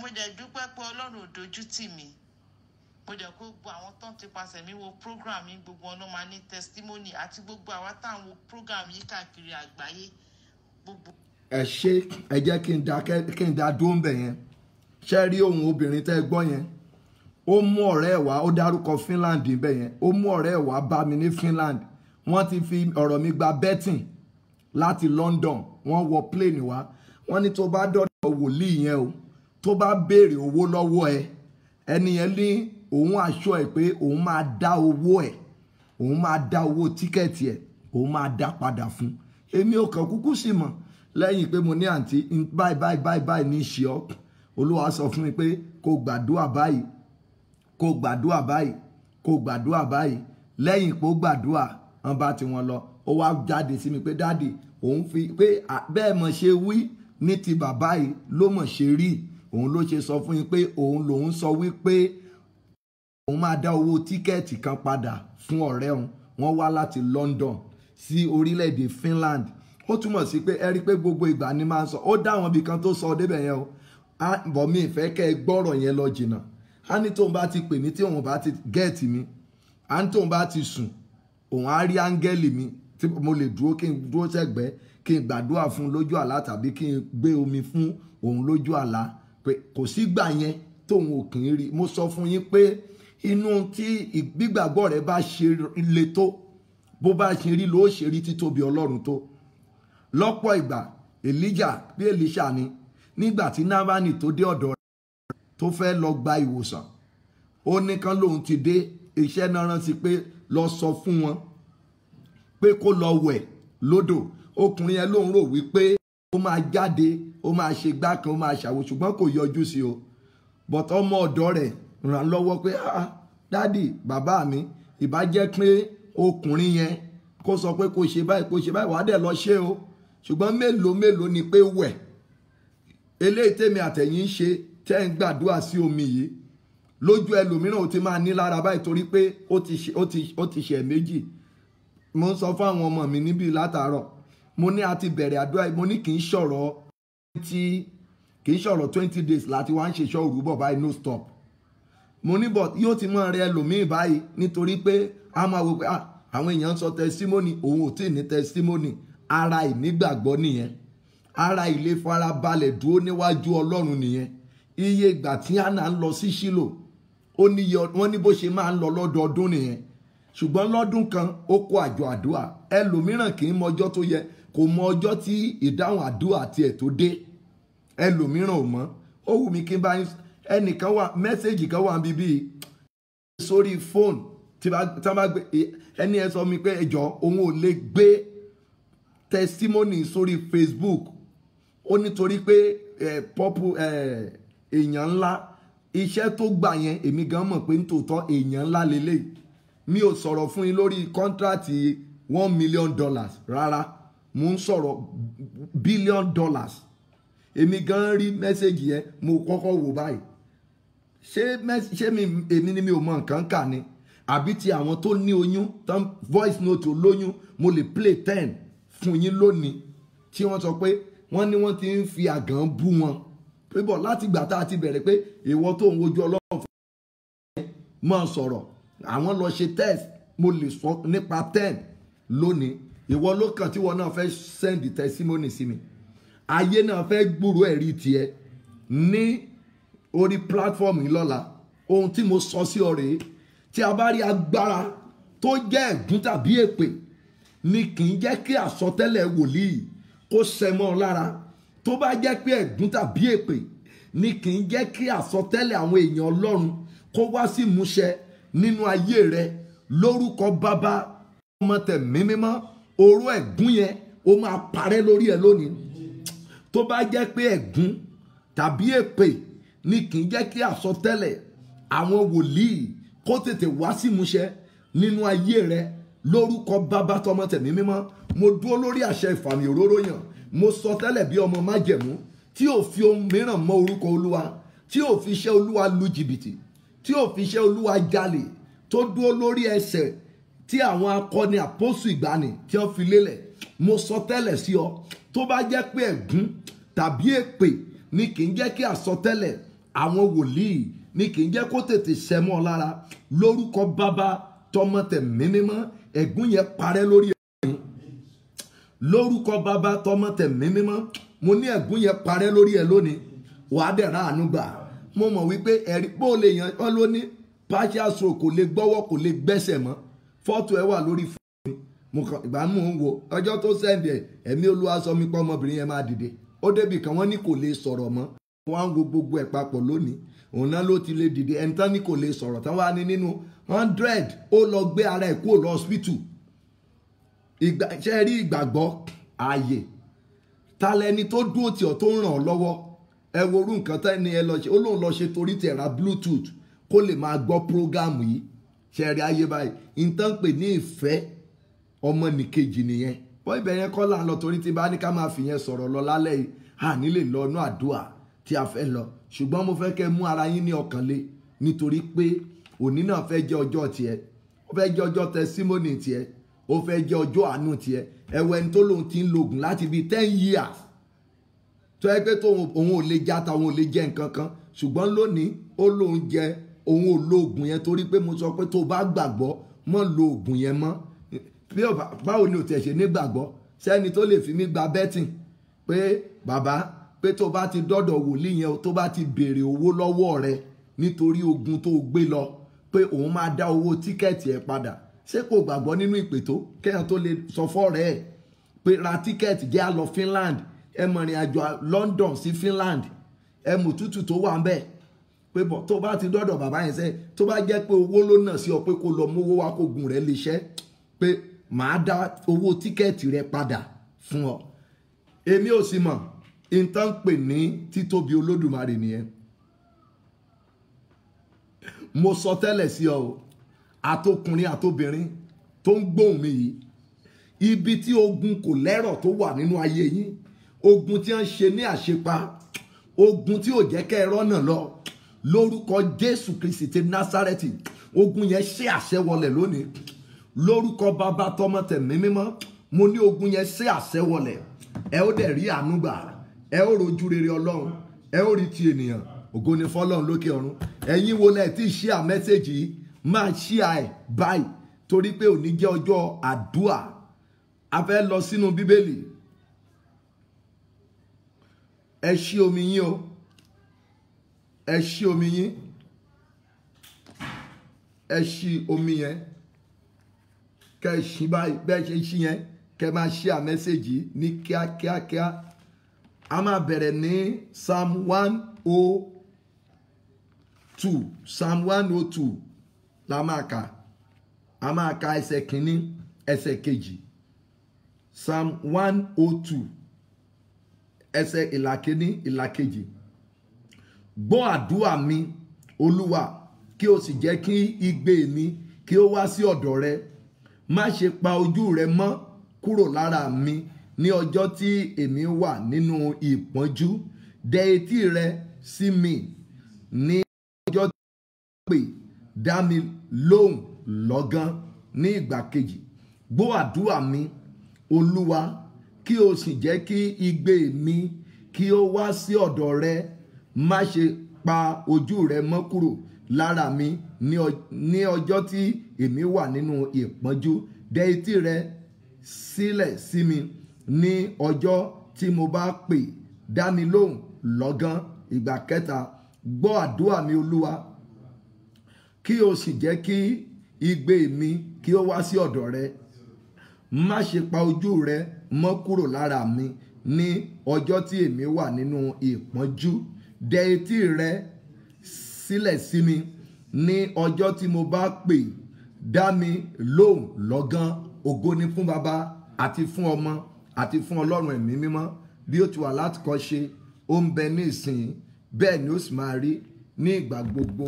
Mo dẹ̀ dúpẹ́ pé Ọlọ́run ò dojú tì mí. Mo dẹ̀ kó gbogbo àwọn tán ti pasẹ̀ mi wo program mi, gbogbo ọ̀nà máa ní testimony, àti gbogbo àwa táwọn wo program yìí káàkiri àgbáyé. Ẹ ṣé, ẹ jẹ́ kí n dá dúró ń bẹ̀ yẹn. Ṣé rí ohun obìnrin tẹ́ gbọ́ yẹn? Ó mú ọ̀rẹ́ ẹ̀ wá, ó dárúkọ Finland níbẹ̀ yẹn. Ó mú ọ̀rẹ́ ẹ̀ wá bá mi ní Finland. Wọ́n ti fi ọ̀rọ̀ mi gba betting láti London. Wọ́n wọ plane wá. Wọ́n ní tó bá dọ́dọ̀ wòlíì yẹn o, tó bá béèrè owó lọ́wọ́ ẹ, ẹni yẹn ní òun aṣọ ẹ̀ pé òun máa dá owó ẹ̀, òun máa dá owó tíkẹ́ẹ̀tì ẹ̀, òun máa dá padà fún. Èmi ò kàn kúkú sí mọ̀, lẹ́yìn pé mo ní àǹtí báyìí ní ṣe ọ́. Olúwa sọ fún mi pé kó gbàdúrà báyìí, kó gbàdúrà báyìí, kó gbàdúrà báyìí. Lẹ́yìn pé ó gbàdúrà, wọ́n bá ti wọn lọ. Ó wá jáde sí mi pé dáàdì, òun fi pé bẹ́ẹ̀ mọ̀ ṣe wí ní ti bàbá yìí ló mọ̀ ṣe rí. Òun ló ṣe sọ fún yín pé òun lòun sọ wípé òun máa dá owó tíkẹ́ẹ̀tì kan padà fún ọ̀rẹ́ òun. Wọ́n wá láti London sí orílẹ̀-èdè Finland. Ó túmọ̀ sí pé ẹ rí pé gbogbo ìgbà ni máa ń sọ. Ó dá àwọn ibì kan tó sọ débẹ̀ yẹn o. Bọ̀ mi ìfẹ́ kẹ́ ẹ gbọ́rọ̀ yẹn lọ jìnnà. A ní tóun bá ti pè mí tí òun bá ti gẹ́ẹ̀tì mi. A ní tóun bá ti sùn, òun á rí áńgẹ́lì mi tí mo lè dúró, kí n dúró sẹ́gbẹ̀ẹ́, kí n gbàdúrà fún un lójú àlá, tàbí kí n gbé omi fún òun lójú àlá. Pé kò sígbà yẹn tóun ò kì í rí. Mo sọ fún yín pé inú tí ìgbàgbọ́ rẹ bá ṣe le tó, bó bá ṣe rí ló ṣe rí títóbi Ọlọ́run tó. Lọ́pọ̀ ìgbà Elijah bí Elisha ni, nígbà tí Námánì tó dé ọ̀dọ̀ rẹ̀ tó fẹ́ lọ gba ìwòsàn, ó ní kán lòun ti dé, iṣẹ́ náà rán sí pé lọ sọ fún wọn pé kó lọ wẹ̀ lódò. Ọkùnrin yẹn lòun rò wípé ó máa jáde, ó máa ṣe gbá kan, ó máa ṣàwò, ṣùgbọ́n kò yọjú sí o. But ọmọ ọ̀dọ̀ rẹ̀ ràn lọ́wọ́ pé dádì, bàbá mi, ìbá jẹ́ pé ọkùnrin yẹn kó sọ pé kó ṣe báyìí, wàá dẹ̀ lọ ṣe o. Ṣùgbọ́n mélòó ni pé wẹ̀. Eléyìí tèmi àtẹ̀yìn ṣe tẹ́ ń gbàdúrà sí omi yìí, lójú ẹlòmíràn ó ti máa ní lára báyìí torí pé ó ti ṣe méjì. mo ń sọ fún àwọn ọmọ mi níbí látàárọ̀, mo ní a ti bẹ̀rẹ̀ àdúrà, mo ní kì í ṣọ̀rọ̀ 20 days láti wá ń ṣe iṣẹ́ òru bọ̀ báyìí, no stop. Mo ní but yóò ti mọ̀ rẹ ẹlòmíì báyìí nítorí pé a máa wò pé àwọn èèyàn ń sọ testimony, òun ò tí ì ní testimony. Ara ìnígbàgbọ́ nìyẹn, ara ilé farabalẹ̀ dúró níwájú Ọlọ́run nìyẹn. Iye ìgbà tí Hánà ń lọ sí Ṣílò, wọ́n ní bó ṣe máa ń lọ lọ́dọọdún nìyẹn. Ṣùgbọ́n lọ́dún kan ó kó àjọ àdúrà. Ẹlòmíràn kì í mọ ọjọ́ tó yẹ, kò mọ ọjọ́ tí ìdáhùn àdúrà tiẹ̀ tó dé. Ẹlòmíràn ò mọ̀. Ó wù mí kí n bá ẹnìkan wà, mẹ́sẹ̀gì kan wà bíbí sórí fóònù tí wọ́n bá gbé ẹni ẹ sọ mi pé ẹjọ́ òun ò lè gbé testimony sórí Facebook. Ó nítorí pé èèyàn ńlá iṣẹ́ tó gbà yẹn, èmi gan mọ̀ pé nítòótọ́ èèyàn ńlá lélẹ̀. Mi ò sọ̀rọ̀ fún yín lórí kọ́ńtrátì $1 million rárá, mo ń sọ̀rọ̀ $1 billion. Èmi gan rí mẹ́sẹ̀gì yẹn, mo kọ́kọ́ wò báyìí. Ṣé èmi ni mi ò mọ nǹkan kà ni? Àbí ti àwọn tó ní oyún tán voice note olóyún, mo lè play 10 fún yín lónìí tí wọ́n sọ pé wọ́n ní wọ́n ti ń fi àgàn bú wọn. Pé bọ̀ láti ìgbà tá a ti bẹ̀rẹ̀ pé ìwọ tó ń wojú Ọlọ́run fún ẹ máa sọ̀rọ̀, àwọn lọ ṣe test, mo lè sọ nípa 10 lónìí. Ìwọ ló kàn tí wọ́n náà fẹ́ send testimony sí mi. Ayé náà fẹ́ gbúrò ẹ̀rí tiẹ̀ ní orí platform yìí lọ́la. Ohun tí mo sọ sí ọ rèé, tí a bá rí agbára tó jẹ́ ẹ̀gún tàbí èpè, ni kì í jẹ́ kí àsọtẹ́lẹ̀ wòlíì kó ṣẹ mọ́ ọ lára. Tó bá jẹ́ pé ẹ̀gún tàbí èpè ni kì í jẹ́ kí àsọtẹ́lẹ̀ àwọn èèyàn Ọlọ́run kó wá sí ìmúṣẹ nínú ayé rẹ, lórúkọ Bàbá, Ọmọ, Tẹ̀mí Mímọ́, oró ẹ̀gún yẹn ó máa parẹ́ lórí ẹ lónìí. Tó bá jẹ́ pé ẹ̀gún tàbí èpè ni kì í jẹ́ kí àsọtẹ́lẹ̀ àwọn wòlíì kó tètè wá sí ìmúṣẹ nínú ayé rẹ, lórúkọ Bàbá, tọmọ, tẹ̀mí mímọ́, mo dúró lórí àṣẹ ìfàmì òróró yàn. Mo sọ tẹ́lẹ̀ bí ọmọ májẹ̀mú tí ò fi ohun mìíràn mọ orúkọ Olúwa, tí ò fi iṣẹ́ Olúwa lu jìbìtì, tí ò fi iṣẹ́ Olúwa jalè, tó dúró lórí ẹsẹ̀ tí àwọn akọni àpọ́sù ìgbàanì tí wọ́n fi lélẹ̀. Mo sọ tẹ́lẹ̀ sí ọ, tó bá jẹ́ pé ẹ̀gún tàbí èpè ni kì í jẹ́ kí àsọtẹ́lẹ̀ àwọn wòlíì ni kì í jẹ́ kó tètè ṣẹ mọ́ ọ lára, lórúkọ Bàbá, tọmọ, tẹ̀mí mímọ́, ẹ̀gún yẹn parẹ́ lórí ẹ̀. Lórúkọ Bàbá, tọmọ, tẹ̀mí mímọ́, mo ní ẹ̀gún yẹn parẹ́ lórí ẹ̀ lónìí. Wàá dẹ̀ ráàánú gbà. Mo mọ̀ wípé ẹ̀rí pé ó lè yan ọ́ lóní partial stroke, kò lè gbọ́wọ́, kò lè gbẹ́sẹ̀ mọ́. Fọ́tò ẹ wà lórí fóònù mi. Ìgbà mò ń wo ọjọ́ tó sẹ́ndì ẹ̀mí Olúwa sọ mi pé ọmọbìnrin yẹn máa dìde. Ó débì kan wọ́n ní kò lè sọ̀rọ̀ mọ́. Wọ́n á ń wo gbogbo ẹ̀ papọ̀ lónìí. Òun náà ló ti lè dìde. Ẹni tán ní kò lè sọ̀rọ̀ tán wá ní nínú 100 ó lọ gbé ara ẹ̀ kúrò lọ hospital. Ṣé ẹ rí ìgbàgbọ́ ààyè? Ta lẹni tó dúró tì ọ́ tó ń ràn ọ́ lọ́wọ́? Ẹ wo orú nǹkan tẹ́ ni ẹ lọ ṣe. Ó lóun lọ ṣe torí tẹ̀ ra Bluetooth kó lè máa gbọ́ prógámù yìí. Ṣé ẹ rí ayé báyìí? Ìtàn pè ní ìfẹ́ ọmọnìkejì nìyẹn. Wọ́n ibẹ̀ yẹn kọ́ là ń lọ torí tí bá ní ká máa fi yẹn sọ̀rọ̀ lọ lálẹ́ yìí. Àní lè lọ inú àdúrà tí a fẹ́ lọ. Ṣùgbọ́n mo fẹ́ kẹ́ mú ara yín ní ọkàn lé, nítorí pé òní náà fẹ́ jẹ́ ọjọ́ tiẹ̀. Ó fẹ́ jẹ́ ọjọ́ testimony tiẹ̀. Ó fẹ́ jẹ́ ọjọ́ àánú tiẹ̀. Ẹ̀wọ̀ ẹni tó lóun ti ń lo oògùn láti bíi 10 years. Tó yẹ pé òun ò lè játa, òun ò lè jẹ nǹkan kan. Ṣùgbọ́n lónìí ó lóun jẹ, òun ò lo oògùn yẹn torí pé mo sọ pé tó bá gbàgbọ́ mọ́ lo oògùn yẹn mọ́. Báwo ni o tiẹ̀ ṣe ní gbàgbọ́? Sẹ́ni tó lè fi mí gba betting pé bàbá, pé tó bá ti dọ́dọ̀ wòlíì yẹn, tó bá ti béèrè owó lọ́wọ́ rẹ nítorí ogun tó gbé lọ, pé òun máa dá owó tíkẹ́ẹ̀tì ẹ̀ padà. Ṣé kò gbàgbọ́ nínú ìpè tó kéèyàn tó lè sọ fọ́ọ̀rẹ́ ẹ̀ pé ra tíkẹ́ẹ̀tì jẹ́ á lọ Finland, ẹ mọ̀ ìrìn àjò London sí Finland, ẹ mọ̀ tútù tó wà ń bẹ̀. Pé bọ̀ tó bá ti dọ́dọ̀ bàbá yẹn sẹ́, tó bá jẹ́ pé owó ló nà sí ọ pé kó lọ mówó wá kó gun rẹ̀ lè ṣẹ́, pé màá dá owó tíkẹ́ẹ̀tì rẹ padà fún ọ. Èmi ò sì mọ̀ ìtàn pè ní títóbi Olódùmarè nìyẹn. Mo sọ tẹ́lẹ̀ sí ọ, àtọkùnrin àtobìnrin tó ń gbóhùn mi yìí, ibi tí ogun kò lẹ́rọ̀ tó wà nínú ayé yín, ogun tí wọ́n ṣe ní àṣepa, ogun tí ò jẹ́ kẹ́ ẹ rọ́nà lọ, lórúkọ Jésù Kristi ti Násárẹ́tì, ogun yẹn ṣe àṣẹ wọlẹ̀ lónìí. lórúkọ bàbá tọmọ tẹ̀mí mímọ́ mo ní ogun yẹn sí àṣẹwọlẹ̀ ẹ ó dẹ̀ rí àánú gbà ẹ ó rojú rere ọlọ́run ẹ ó rí ti ènìyàn ògo ni fọlọ́run lókè ọ̀run ẹ̀yin wo lẹ̀ tí ì ṣíà mẹ́sẹ̀gì yìí máa ṣíà ẹ̀ báyìí torí pé òní jẹ́ ọjọ́ àdúà a fẹ́ lọ sínú bíbélì ẹ ṣí omi yín o ẹ ṣí omi yín ẹ ṣí omi yẹn kẹ ẹ ṣí báyìí bẹ́ẹ̀ ṣe ṣí yẹn kẹ máa ṣíà mẹ́sẹ̀gì ní kíákíákíá a máa bẹ̀rẹ̀ ní Psalm 102 Psalm 102 la máa kà a máa ka ẹsẹ̀ kìíní ẹsẹ̀ kejì Psalm 102 ẹsẹ̀ ìlà kìíní ìlà kejì gbọ́ àdúrà mi Olúwa kí o sì jẹ́ kí igbe mi kí ó wá sí ọ̀dọ̀ rẹ má ṣe pa ojú rẹ mọ́ kúrò lára mi ní ọjọ́ tí èmi wà nínú ìpọ́njú dẹ etí rẹ sí mi ní ọjọ́ tí mo pè dá mi lóhùn lọ́gán ní ìgbà kejì gbọ́ àdúrà mi Olúwa kí o sì jẹ́ kí igbe mi kí ó wá sí ọ̀dọ̀ rẹ má ṣe pa ojú rẹ mọ́ kúrò lára mi ní ọjọ́ tí èmi wà nínú ìpọ́njú dẹ etí rẹ sílẹ̀ sí mi ní ọjọ́ tí mo bá pè dá mi lóhùn lọ́gán ìgbà kẹta gbọ́ àdúrà mi Olúwa kí o sì jẹ́ kí igbe mi kí ó wá sí ọ̀dọ̀ rẹ má ṣe pa ojú rẹ mọ́ kúrò lára mi ní ọjọ́ tí èmi wà nínú ìpọ́njú dẹ etí rẹ sílẹ̀ sí mi ní ọjọ́ tí mo bá pè dá mi lóhùn lọ́gán ògo ni fún baba àti fún ọmọ àti fún ọlọ́run ẹ̀mí mímọ́ bí ó ti wà láti kọ́ ṣe ó ń bẹ ní ìsìn bẹ́ẹ̀ ni ó sì máa rí ní ìgbà gbogbo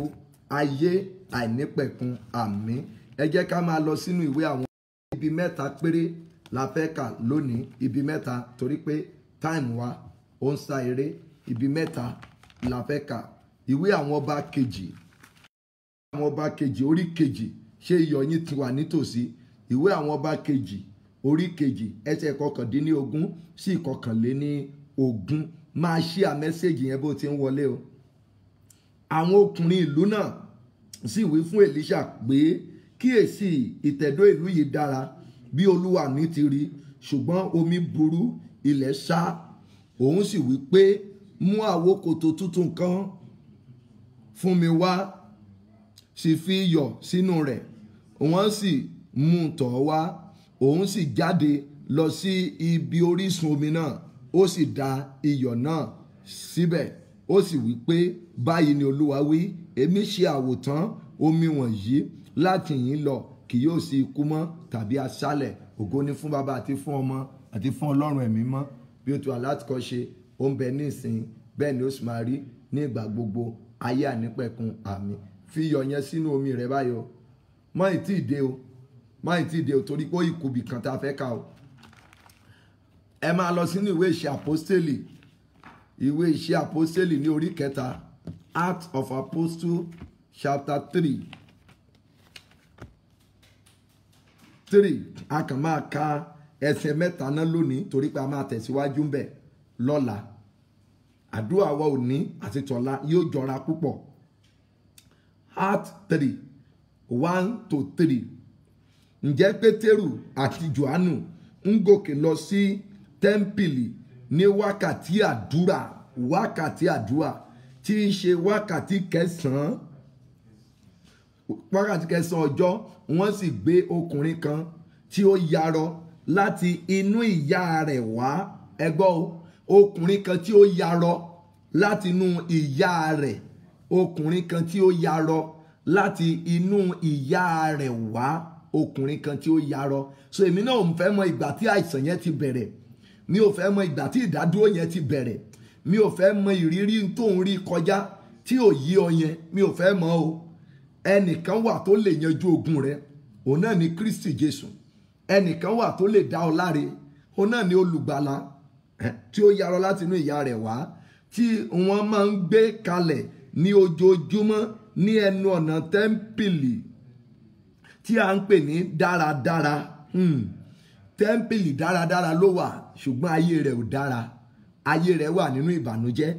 ayé àìnípẹ̀kun àmín ẹ jẹ́ ká máa lọ sínú ìwé àwọn ibi mẹ́ta péré la fẹ́ kà lónìí ibi mẹ́ta torí pé táìmù wa ó ń sá eré ibi mẹ́ta la fẹ́ kà ìwé àwọn ọba kejì orí kejì ṣé iyọ̀ yín ti wà nítòsí ìwé àwọn ọba kejì orí kejì ẹsẹ̀ kọkàndínlógún sí ìkọkànléníogún máa ṣí à mẹ́sẹ̀gì yẹn bó ti ń wọlé o àwọn ọkùnrin ìlú náà sì wí fún Èlíṣà pé kíyèsí ìtẹ̀dó ìlú yìí dára bí olúwa mi ti rí ṣùgbọ́n omi burú ilẹ̀ ṣá òun sì wí pé mú àwo kòtò tuntun kan fún mi wá sì fi iyọ̀ sínú rẹ̀ wọ́n sì mú tọ̀ wá òun sì jáde lọ sí ibi orísun omi náà ó sì da iyọ̀ náà síbẹ̀ ó sì wí pé báyìí ni olúwa wí èmi ṣe àwòtán omi wọ̀nyí láti yín lọ kì yóò sí ikú mọ́ tàbí aṣálẹ̀ ògo ni fún baba àti fún ọmọ àti fún ọlọ́run ẹ̀mí mọ́ bí ó ti wà láti kọ́ ṣe ó ń bẹ ní ìsìn bẹ́ẹ̀ ni ó sì máa rí ní ìgbà gbogbo ayé ànípẹ̀kun àmín fi iyọ̀ yẹn sínú omi rẹ báyọ̀ má ì tí ì dé o torí pé ó ìkùbì kan tá a fẹ́ kà o ẹ máa lọ sínú ìwé ìṣe àpọ́stélì ní orí kẹta Acts of Apostles chapter 3 a kàn máa ka ẹsẹ̀ mẹ́ta náà lónìí torí pé a máa tẹ̀síwájú ń bẹ̀ lọ́la àdúrà wa òní àti tọ̀la yóò jọra púpọ̀ Acts 3 1-3 ǹjẹ́ Pétérù àti Jòhánù ń gòkè lọ sí tẹ́ḿpìlì ní wákàtí àdúrà tí í ṣe wákàtí kẹsàn-án ọjọ́ wọ́n sì gbé ọkùnrin kan tí ó yarọ láti inú ìyá rẹ̀ wá ẹgbọ́ ọkùnrin kan tí ó yarọ láti inú ìyá rẹ̀ ọkùnrin kan tí ó yarọ láti inú ìyá rẹ̀ wá ọkùnrin kan tí ó yarọ so èmi náà ò fẹ́ mọ ìgbà tí àìsàn yẹn ti bẹ̀rẹ̀ mi ò fẹ́ mọ ìgbà tí ìdádúró yẹn ti bẹ̀rẹ̀ mi ò fẹ́ mọ ìrírí tó ń rí kọjá tí ò yí ọ yẹn mi ò fẹ́ mọ o ẹnìkan wà tó lè yanjú ogun rẹ òun náà ni Kristi Jésù ẹnìkan wà tó lè dá ọ láre òun náà ni olùgbàlà tí ó yarọ láti inú ìyá rẹ̀ wá tí wọ́n máa ń gbé kalẹ̀ ní ojoojúmọ́ ní ẹnu ọ̀nà tẹ́ḿpìlì tí a ń pè ní dáradára. Tẹ́ḿpìlì dáradára ló wà ṣùgbọ́n ayé rẹ̀ ò dára, ayé rẹ̀ wà nínú ìbànújẹ́.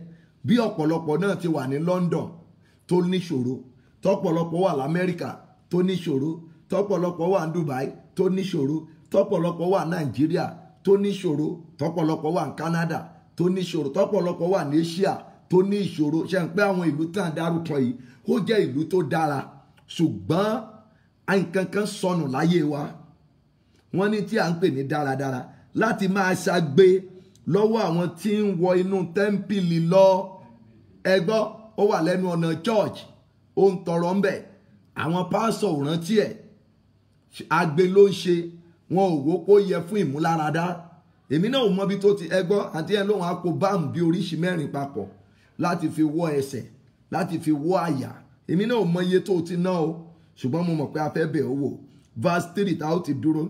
Bí ọ̀pọ̀lọpọ̀ náà ti wà ní London tó níṣòro, tọ́pọ̀lọpọ̀ wà l'Amẹ́ríkà tó níṣòro, tọ́pọ̀lọpọ̀ wà ní Dubai tó níṣòro, tọ́pọ̀lọpọ̀ wà Nàìjíríà tó níṣòro, tọ́pọ̀lọpọ̀ wà ní Canada tó níṣòro, tọ́pọ̀lọpọ̀ wà ní Asia tó ní ìṣòro. Ṣé ń pé àwọn ìlú tán dárúkọ yìí ó jẹ́ ìlú tó dára, ṣùgbọ́n nǹkan kan sọnù láyé wa. Wọ́n ní tí a ń pè ní dáradára láti máa ṣagbe lọ́wọ́ àwọn tí ń wọ inú tẹ́ḿpìlì lọ. Ẹ gbọ́, ó wà lẹ́nu ọ̀nà church, ó ń tọrọ ń bẹ̀, àwọn pásọ̀ ò rántí ẹ̀, agbe ló ń ṣe, wọn ò wò kó yẹ fún ìmúláradá. Èmi náà ò mọ bí tó ti, ẹ gbọ́, àti ẹ lóhun àpò báàmù bí oríṣi 4 papọ̀ láti fi wọ́ ẹsẹ̀, láti fi wọ́ àyà. Èmi náà ò mọ iye tó ti ná o, ṣùgbọ́n mo mọ̀ pé a fẹ́ bẹ̀ ó wò. Verse 3 tá ó ti dúró.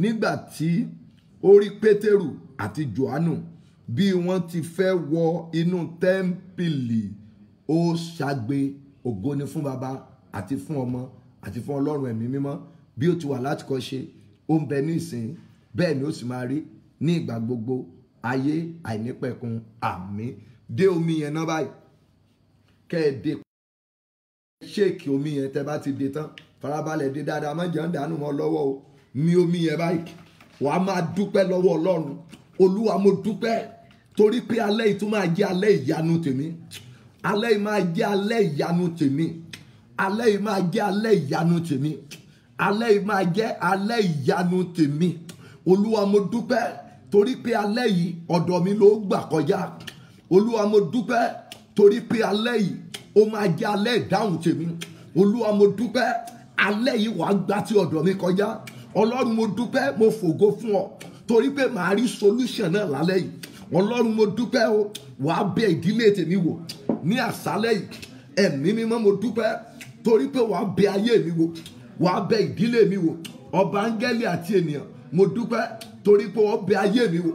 Nígbà tí ó rí Pétérù àti Jòhánù bí wọ́n ti fẹ́ wọ inú tẹ́ḿpìlì, ó ṣagbe. Ògo ni fún Baba àti fún Ọmọ àti fún Ọlọ́run ẹ̀mí mímọ́, bí ó ti wà láti kọ́ ṣe, ó ń bẹ ní ìsìn, bẹ́ẹ̀ ni ó sì máa rí ní ìgbà gbogbo, ayé àìnípẹ̀kun. Àmín. Dé omi yẹn náà báyìí, kẹ́ ẹ dé ṣéèkì omi yẹn. Tẹ́ bá ti dé tán, farabalẹ̀ dé dáadáa, má jẹ́ ń dànù mọ́ lọ́wọ́ o. Mi omi yẹn báyìí, wàá máa dúpẹ́ lọ́wọ́ Ọlọ́run. Olúwa, mo dúpẹ́ torí pé alẹ́ yìí tún máa jẹ́ alẹ́ ìyanu tèmi. Alẹ́ yìí máa jẹ́ alẹ́ ìyanu tèmi. Alẹ́ yìí máa jẹ́ alẹ́ ìyanu tèmi. Alẹ́ yìí máa jẹ́ alẹ́ ìyanu tèmi. Olúwa, mo dúpẹ́ torí pé alẹ́ yìí ọ̀dọ̀ mi ló gbà kọjá. Olúwa, mo dúpẹ́ torí pé alẹ́ yìí ó máa jẹ́ alẹ́ ìdáhùn tèmi. Olúwa, mo dúpẹ́ alẹ́ yìí wàá gbà tí ọ̀dọ̀ mi kọjá. Ọlọ́run, mo dúpẹ́, mo fògo fún ọ torí pé màá rí solution náà lálẹ́ yìí. Ọlọ́run, mo dúpẹ́ o, wàá bẹ ìdílé tèmi wò ní àṣálẹ́ yìí. Ẹ̀mí mímọ́, mo dúpẹ́ torí pé wàá bẹ ayé mi wò, wàá bẹ ìdílé mi wò. Ọba áńgẹ́lì àti ènìyàn, mo dúpẹ́ torí pé wọ́n bẹ ayé mi wò.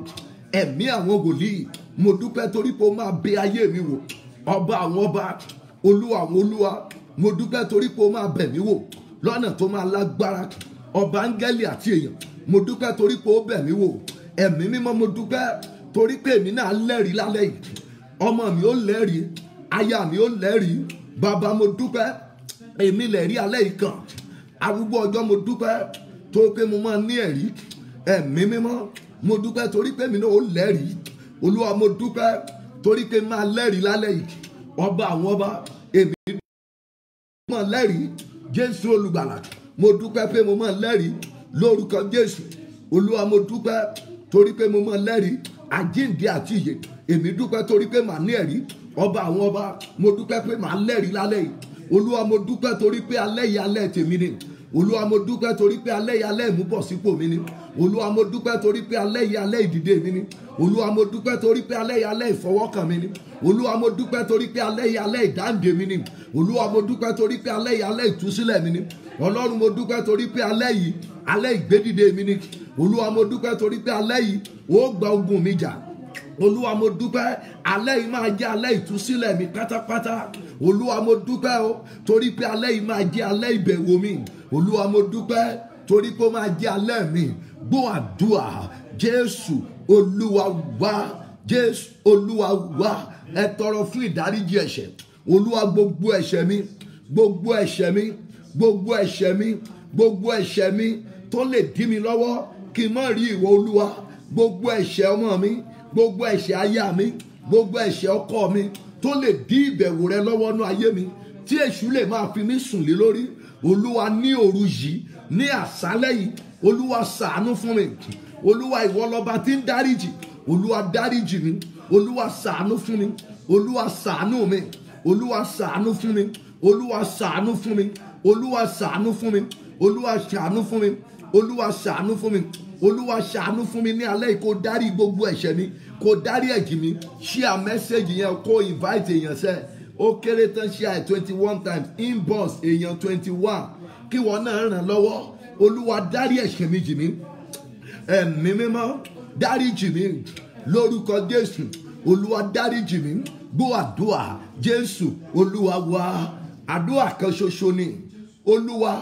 Ẹ̀mí àwọn wòlíì, mo dúpẹ́ torí pé ó máa bẹ ayé mi wò. Ọba àwọn ọba, Olúwa àwọn olúwa, mo dúpẹ́ torí pé ó máa bẹ̀ mí wò lọ́nà tó máa lágbára. Ọba áńgẹ́lì àti èèyàn, mo dúpẹ́ torí pé ó bẹ̀ mí wò. Ẹ̀mí mímọ́, mo dúpẹ́ torí pé èmi náà lẹ́rìí lálẹ́ yìí. Ọmọ mi ó lẹ́rìí, aya mi ó lẹ́rìí. Bàbá, mo dúpẹ́, èmi lẹ́rìí alẹ́ yìí kan. Arúgbó ọjọ́, mo dúpẹ́ torí pé mo máa ní ẹ̀rí. Ẹ̀mí mímọ́, mo dúpẹ́ torí pé èmi náà ó lẹ́rìí. Olúwa, mo dúpẹ́ torí pé máa lẹ́rìí lálẹ́ yìí. Ọba àwọn ọba, èmi máa lẹ́rìí. Jésù olùgbàlà, mo dúpẹ́ pé mo máa lẹ́rìí lórúkọ Jésù. Olúwa, mo dúpẹ́ torí pé mo máa lẹ́rìí. Àjíǹde àti ìyè, èmi dúpẹ́ torí pé màá ní ẹ̀rí. Ọba àwọn ọba, mo dúpẹ́ pé màá lẹ́rìí lálẹ́ yìí. Olúwa, mo dúpẹ́ torí pé alẹ́ yìí alẹ́ tèmi ni. Olúwa, mo dúpẹ́ torí pé alẹ́ yìí alẹ́ ìmúbọ̀sípò mi ni. Olúwa, mo dúpẹ́ torí pé alẹ́ yìí alẹ́ ìdìde mi ni. Olúwa, mo dúpẹ́ torí pé alẹ́ yìí alẹ́ ìfọwọ́kàn mi ni. Olúwa, mo dúpẹ́ torí pé alẹ́ yìí alẹ́ ìdáǹdè mi ni. Olúwa, mo dúpẹ́ torí pé alẹ́ yìí alẹ́ ìtúsílẹ̀ mi ni. Ọlọ́run, mo dúpẹ́ torí pé alẹ́ yìí alẹ́ ìgbédìde mi ni. Olúwa, mo dúpẹ́ torí pé alẹ́ yìí ó gba ogun mi jà. Olúwa, mo dúpẹ́ alẹ́ yìí máa jẹ́ alẹ́ ìtúsílẹ̀ mi pátápátá. Olúwa, mo dúpẹ́ o torí pé alẹ́ yìí máa jẹ́ alẹ́ ìbẹ̀wò mi. Olúwa, mo dúpẹ́ torí pé ó máa jẹ́ alẹ́ mi. Gbọ́ àdúrà. Jésù Olúwa wá, Jésù Olúwa wá. Ẹ tọrọ fún ìdáríjì ẹ̀ṣẹ̀. Olúwa, gbogbo ẹ̀ṣẹ̀ mi, gbogbo ẹ̀ṣẹ̀ mi, gbogbo ẹ̀ṣẹ̀ mi, gbogbo ẹ̀ṣẹ̀ mi tó lè dí mi lọ́wọ́ kí n má rí ìwọ Olúwa. Gbogbo ẹ̀ṣẹ̀ ọmọ mi, gbogbo ẹ̀ṣẹ̀ aya mi, gbogbo ẹ̀ṣẹ̀ ọkọ mi tó lè dí ìbẹ̀wò rẹ lọ́wọ́ nú ayé mi, tí èṣù lè máa fi mí sùn lé lórí. Olúwa, ní òru yìí, ní àṣálẹ́ yìí, Olúwa ṣàánú fún mi. Olúwa, ìwọ lọba tí ń dáríjì. Olúwa, dáríjì mi. Olúwa, ṣàánú fún mi. Olúwa, ṣàánú mi. Olúwa, ṣàánú fún mi. Olúwa, ṣàánú fún mi. Olúwa, ṣàánú fún mi. Olúwa, ṣàánú fún mi. Olúwa, ṣàánú fún mi. Olúwa, ṣàánú fún mi ní alẹ́ yìí. Kó dárí gbogbo ẹ̀ṣẹ̀ mi, kó dárí ẹ̀jì mi. Share message yẹn, kó invite èèyàn sẹ́. Ó kéré tán share 21 times, inbox èèyàn 21 kí wọ́n náà ràn lọ́wọ́. Olúwa, dárí ẹ̀ṣẹ̀ mi jì mí. Ẹ̀mí mímọ́, dárí jì mí lórúkọ Jésù. Olúwa, dárí jì mí. Gbọ́ àdúrà. Jésù Olúwa wá. Àdúrà kan ṣoṣo ni. Olúwa,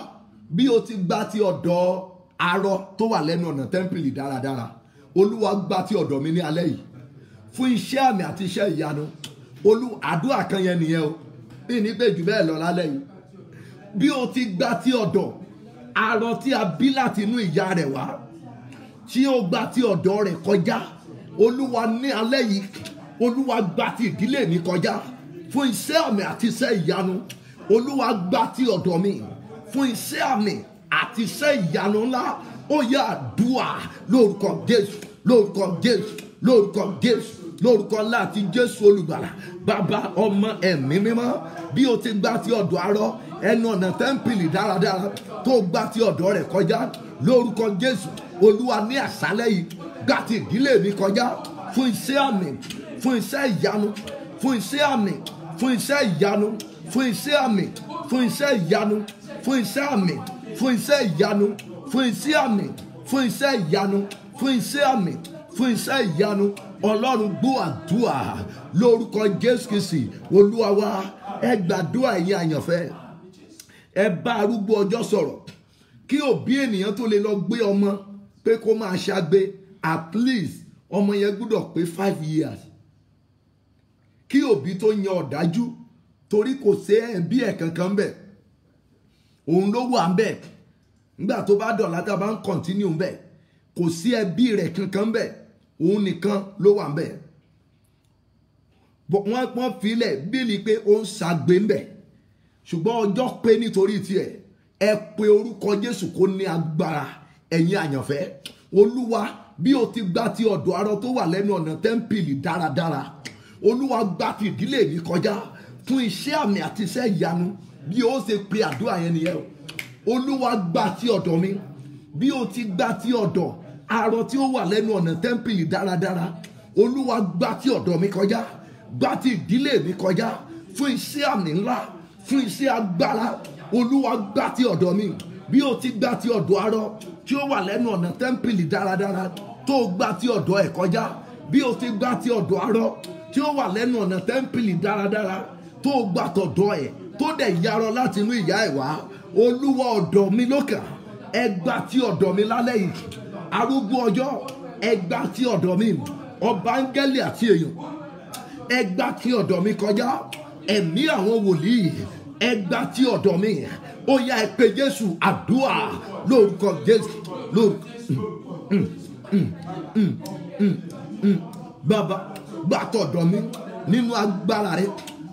bí o ti gba ti ọ̀dọ̀ arọ tó wà lẹ́nu ọ̀nà tẹ́ḿpìlì dáradára, olúwa gba ti ọ̀dọ̀ mi ní alẹ́ yìí fún iṣẹ́ àmì àti iṣẹ́ ìyanu. Àdúrà kan yẹn nìyẹn o, bí ní pé jù bẹ́ẹ̀ lọ lálẹ́ yìí. Bí o ti gba ti ọ̀dọ̀ arọ tí a bí láti inú ìyá rẹ̀ wá, tí o gba ti ọ̀dọ̀ rẹ̀ kọjá, olúwa ní alẹ́ yìí, olúwa gba ti ìdílé mi kọjá fún iṣẹ́ àmì àti iṣẹ́ ìyanu. Olúwa gba ti ọ̀dọ̀ mi fún iṣẹ́ àmì àti iṣẹ́ ìyanu ńlá. Ó yá àdúrà lórúkọ Jésù, lórúkọ Jésù, lórúkọ Jésù, lórúkọ láti Jésù olùgbàlà, bàbá ọmọ ẹ̀mí mímọ́. Bí o ti gba ti ọ̀dọ̀ arọ ẹnu ọ̀nà tẹ́ḿpìlì dáradára tó gba ti ọ̀dọ̀ rẹ̀ kọjá, lórúkọ Jésù, olúwa ní àṣálẹ́ yìí gba ti ìdílé mi kọjá fún iṣẹ́ àmì, fún iṣẹ́ ìyanu, fún iṣẹ́ àmì, fún iṣẹ́ ìyanu, fún iṣẹ́ àmì, fún iṣẹ́ ìyanu, fún iṣẹ́ àmì, fún iṣẹ́ ìyanu, fún iṣẹ́ àmì, fún iṣẹ́ ìyanu, fún iṣẹ́ àmì, fún iṣẹ́ ìyanu. Ọlọ́run gbọ́ àdúrà lórúkọ Jésù Kristi olúwa wa. Ẹ gbàdúrà ẹ̀yin àyànfẹ́, ẹ bá arúgbó ọjọ́ sọ̀rọ̀ kí òbí ènìyàn tó lè lọ gbé ọmọ pé kó máa ṣàgbé. At least ọmọ yẹn gbọ́dọ̀ pé 5 years kí òbí tó yan ọ̀dájú, torí kò sí ẹbí ẹ̀ kankan bẹ̀, òun ló wà ń bẹ̀. Nígbà tó bá dọ̀la tá a bá ń continue ń bẹ̀, kò sí ẹbí rẹ̀ kankan bẹ̀, òun nìkan ló wà ń bẹ̀. Wọ́n filẹ̀ bíi pé ó ń ṣàgbé ń bẹ̀, ṣùgbọ́n ọjọ́ pé nítorí tiẹ̀. Ẹ pe orúkọ Jésù kó ní agbára ẹ̀yin àyànfẹ́. Olúwa, bí o ti gba ti ọ̀dọ̀ arọ tó wà lẹ́nu ọ̀nà tẹ́ḿpìlì dáradára, olúwa gba ti ìdílé mi kọjá fún iṣẹ́ àmì àti iṣẹ́ ìyanu. Bí o ṣe pe àdúrà yẹn nìyẹn o. Olúwa gba ti ọ̀dọ̀ mi, bí o ti gba ti ọ̀dọ̀ arọ tí ó wà lẹ́nu ọ̀nà tẹ́ḿpìlì dáradára, olúwa gba ti ọ̀dọ̀ mi kọjá, gba ti ìdílé mi kọjá fún iṣẹ́ àmì ńlá, fún iṣẹ́ agbára. Olúwa gba ti ọ̀dọ̀ mi, bí o ti gba ti ọ̀dọ̀ arọ tí ó wà lẹ́nu ọ̀nà tẹ́ḿpìlì dáradára tó gba ti ọ̀dọ̀ ẹ̀ kọjá, bí o ti gba ti ọ̀dọ̀ arọ tí ó wà lẹ́nu ọ̀nà tẹ́ḿpìlì dáradára tó gba tọ̀dọ̀ ẹ̀ tó dẹ̀ yarọ láti inú ìyá ẹ̀ wá. Olúwa ọ̀dọ̀ mi lókà, ẹ gba ti ọ̀dọ̀ mi lálẹ́ yìí. Arúgbó ọjọ́, ẹ gba ti ọ̀dọ̀ mi. Ọba áńgẹ́lì àti èèyàn, ẹ gba ti ọ̀dọ̀ mi kọjá. Ẹ̀mí àwọn wòlíì, ẹ gba ti ọ̀dọ̀ mi. Ó yá ẹ pe Jésù, àdúrà lórúkọ Jésù. Bàbá, gba tọ̀dọ̀ mi nínú agbára rẹ,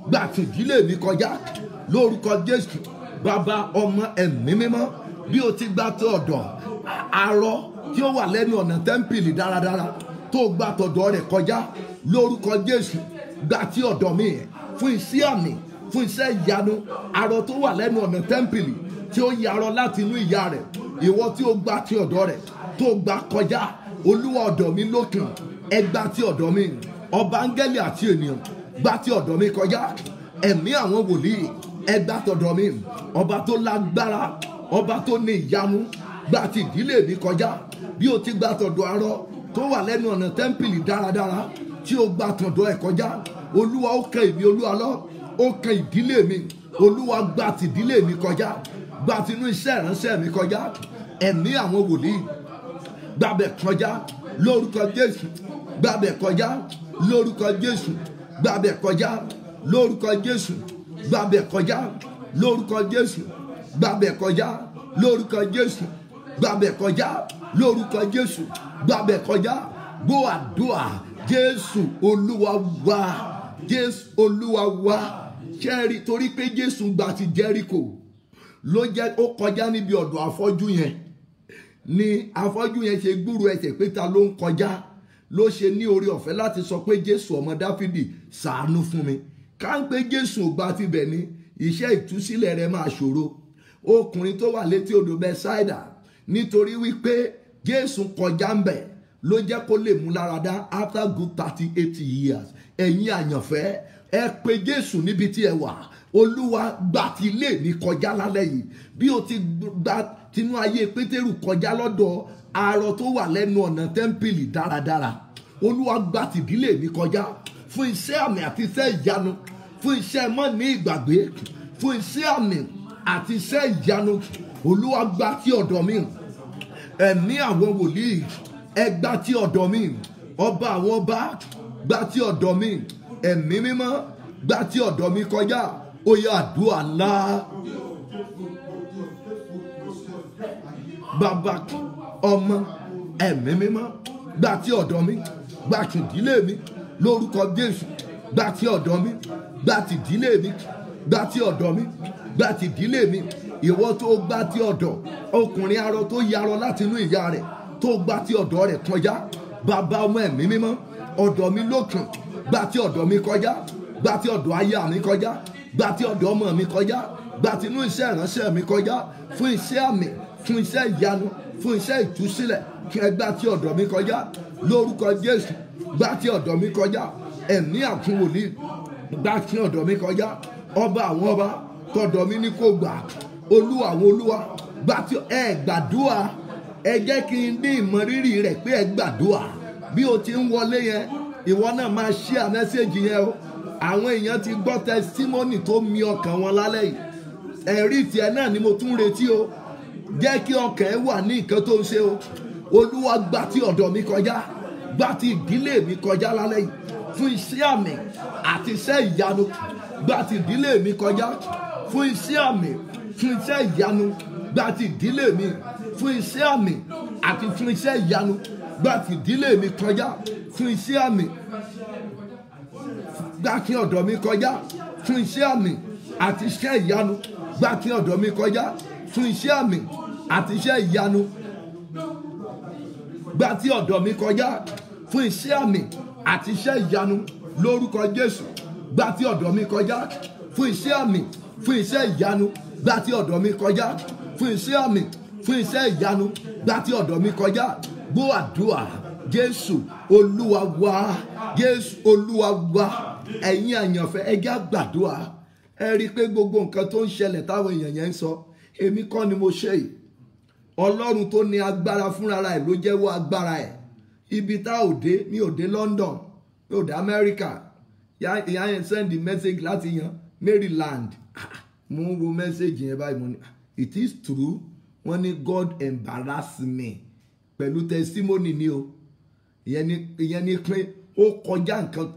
gba ti ìdílé mi kọjá lórúkọ Jésù. Bàbá ọmọ ẹ̀mí mímọ́, bí o ti gba tọ̀dọ̀ arọ tí ó wà lẹ́nu ọ̀nà tẹ́ḿpìlì dáradára tó gba tọ̀dọ̀ rẹ̀ kọjá lórúkọ Jésù, gba ti ọ̀dọ̀ mi fún iṣẹ́ àmì, fún iṣẹ́ ìyanu. Arọ tó wà lẹ́nu ọ̀nà tẹ́ḿpìlì tí ó yarọ láti inú ìyá rẹ̀, ìwọ tí ó gba ti ọ̀dọ̀ rẹ̀ tó gba kọjá, olúwa ọ̀dọ̀ mi lókàn, ẹ gba ti ọ̀dọ̀ mi. Ọba áńgẹ́lì àti ènìyàn, gba ti ọ̀dọ̀ mi kọjá. Ẹ̀mí àwọn wòlíì, ẹ gba tọ̀dọ̀ mi. Ọba tó lágbára, ọba tó ní ìyanu, gba ti ìdílé mi kọjá. Bí o ti gba tọ̀dọ̀ arọ tó wà lẹ́nu ọ̀nà tẹ́ḿpìlì dáradára tí o gba tọ̀dọ̀ ẹ̀ kọjá, olúwa ó kẹ́ ìmí olúwa lọ, ó kẹ́ ìdílé mi. Olúwa gba ti ìdílé mi kọjá, gba tinú iṣẹ́ ìránṣẹ́ mi kọjá. Ẹ̀mí àwọn wòlíì, gbàbẹ̀ kọjá lórúkọ Jésù, gbàbẹ̀ kọjá lórúkọ Jésù, gbàbẹ̀ kọjá lórúkọ Jésù, gbàbẹ̀ kọjá lórúkọ Jésù, gbàbẹ̀ kọjá lórúkọ Jésù, gbàbẹ̀ kọjá lórúkọ Jésù, gbàbẹ̀ kọjá. Gbọ́ àdúrà Jésù olúwa wa, Jésù olúwa wa. Ṣẹ́ẹ̀rì, torí pé Jésù gba ti Jẹ́ríkò ló jẹ́ ó kọjá níbi ọ̀dọ̀ afọ́jú yẹn, ni afọ́jú yẹn ṣe gbúròó ẹsẹ̀ pé ta ló ń kọjá, ló ṣe ní oore ọ̀fẹ́ láti sọ pé Jésù ọmọ Dáfídì ṣàánú fún mi. Ká ń pé Jésù ò gba tibẹ̀ ni, iṣẹ́ ìtúsílẹ̀ rẹ̀ máa ṣòro. Ọkùnrin tó wà létí odò Bẹ́sáídà, nítorí wípé Jésù kọjá ń bẹ̀ ló jẹ́ kó lè mú láradá after good 38 years. Ẹ̀yin àyànfẹ́, ẹ pe Jésù níbi tí ẹ wà. Olúwa gba ti ilé mi kọjá lálẹ́ yìí, bí o ti gba tinú ayé Pétérù kọjá lọ́dọ̀ arọ tó wà lẹ́nu ọ̀nà tẹ́ḿpìlì dáradára. Olúwa gba ti ìdílé mi kọjá fún iṣẹ́ àmì àti iṣẹ́ ìyanu, fún iṣẹ́ mọ́ ní ìgbàgbé, fún iṣẹ́ àmì àti iṣẹ́ ìyanu, Olúwa gbà tí ọ̀dọ̀ mi. Ẹ̀mí àwọn wòlíì ẹ gbà tí ọ̀dọ̀ mi. Ọba àwọn ọba gbà tí ọ̀dọ̀ mi. Ẹ̀mí mímọ́ gbà tí ọ̀dọ̀ mi kọjá. Ó yá àdúrà ńlá. Bàbá, ọmọ, ẹ̀mí mímọ́ gbà tí ọ̀dọ̀ mi. Gbà tí ìdílé mi lórúkọ Jésù. Gbà tí ọ̀dọ̀ mi. Gbà tí ìdílé mi. Gbà tí ọ̀dọ̀ mi. Gbà tí ìdílé mi. Ìwọ tó gbà tí ọ̀dọ̀ ọkùnrin arọ tó yarọ láti inú ìyá rẹ̀ tó gbà tí ọ̀dọ̀ rẹ̀ kọjá. Bàbá, ọmọ, ẹ̀mí mímọ́ ọ̀dọ̀ mi lókun gbà tí ọ̀dọ̀ mi kọjá. Gbà tí ọ̀dọ̀ aya mi kọjá. Gbà tí ọ̀dọ̀ ọmọ mi kọjá. Gbà tí inú iṣẹ́ ìránṣẹ́ mi kọjá. Fún iṣẹ́ àmì, fún iṣẹ́ ìyanu, fún iṣẹ́ ìtúsílẹ̀ kí ẹ gbà tí ọ̀dọ̀ mi kọjá lórúkọ Jésù. Gbà tí ọ̀dọ̀ mi kọjá. Ẹ̀mí àtún wòlíì gbà tí ọ̀dọ̀ mi kọjá. Ọba àwọn ọba tọ̀dọ̀ mi ní kò gbà. Olúwa àwọn olúwa gbà tí ẹ gbàdúrà. Ẹ jẹ́ kí n ní ìmọ̀rírì rẹ̀ pé ẹ gbàdúrà. Bí o ti ń wọlé yẹn, ìwọ náà máa share message yẹn o. Àwọn èèyàn ti gbọ́ testimony tó mi ọkàn wọn lálẹ́ yìí. Ẹ̀rí tiẹ̀ náà ni mo tún retí o. Jẹ́ kí ọkàn ẹ wà ní nǹkan tó ń ṣe o. Olúwa gbà tí ọ̀dọ̀ mi kọjá. Gbà tí ìdílé mi kọjá lálẹ́ yìí. Fún iṣẹ́ àmì àti iṣẹ́ ìyanu. Gbà tí ìdílé mi kọjá. Fún iṣẹ́ àmì, fún iṣẹ́ ìyanu. Gbà tí ìdílé mi. Fún iṣẹ́ àmì àti fún iṣẹ́ ìyanu. Gbà tí ìdílé mi kọjá. Fún iṣẹ́ àmì. Gbà tí ọ̀dọ̀ mi kọjá. Fún iṣẹ́ àmì àti iṣẹ́ ìyanu. Gbà tí ọ̀dọ̀ mi kọjá. Fún iṣẹ́ àmì àti iṣẹ́ ìyanu. Gbà tí ọ̀dọ̀ mi kọjá. Fún iṣẹ́ àmì àti iṣẹ́ ìyanu lórúkọ Jésù. Gbà tí ọ̀dọ̀ mi kọjá. Fún iṣẹ́ àmì, fún iṣẹ́ ìyanu. Gbà tí ọ̀dọ̀ mi kọjá. Fún iṣẹ́ àmì, fún iṣẹ́ ìyanu. Gbà tí ọ̀dọ̀ mi kọjá. Gbọ́ àdúrà. Jésù Olúwa wa. Jésù Olúwa wa. Ẹ̀yin àyànfẹ́ ẹ jẹ́ á gbàdúrà. Ẹ rí i pé gbogbo nǹkan tó ń ṣẹlẹ̀ táwọn èèyàn yẹn ń sọ, èmi kọ́ ni mo ṣe yìí. Ọlọ́run tó ní agbára fúnra ẹ̀ ló jẹ́wọ́ agbára ẹ̀. Ibi tá ò dé, mi ò dé London, mi ò dé America. Ìyá yẹn send message láti yan Maryland. Mo ń wo message yẹn báyìí mo ní it is true. Wọ́n ní God embarrass me pẹ̀lú testimony ni o. Ìyẹn ni pé ó kọjá nǹkan.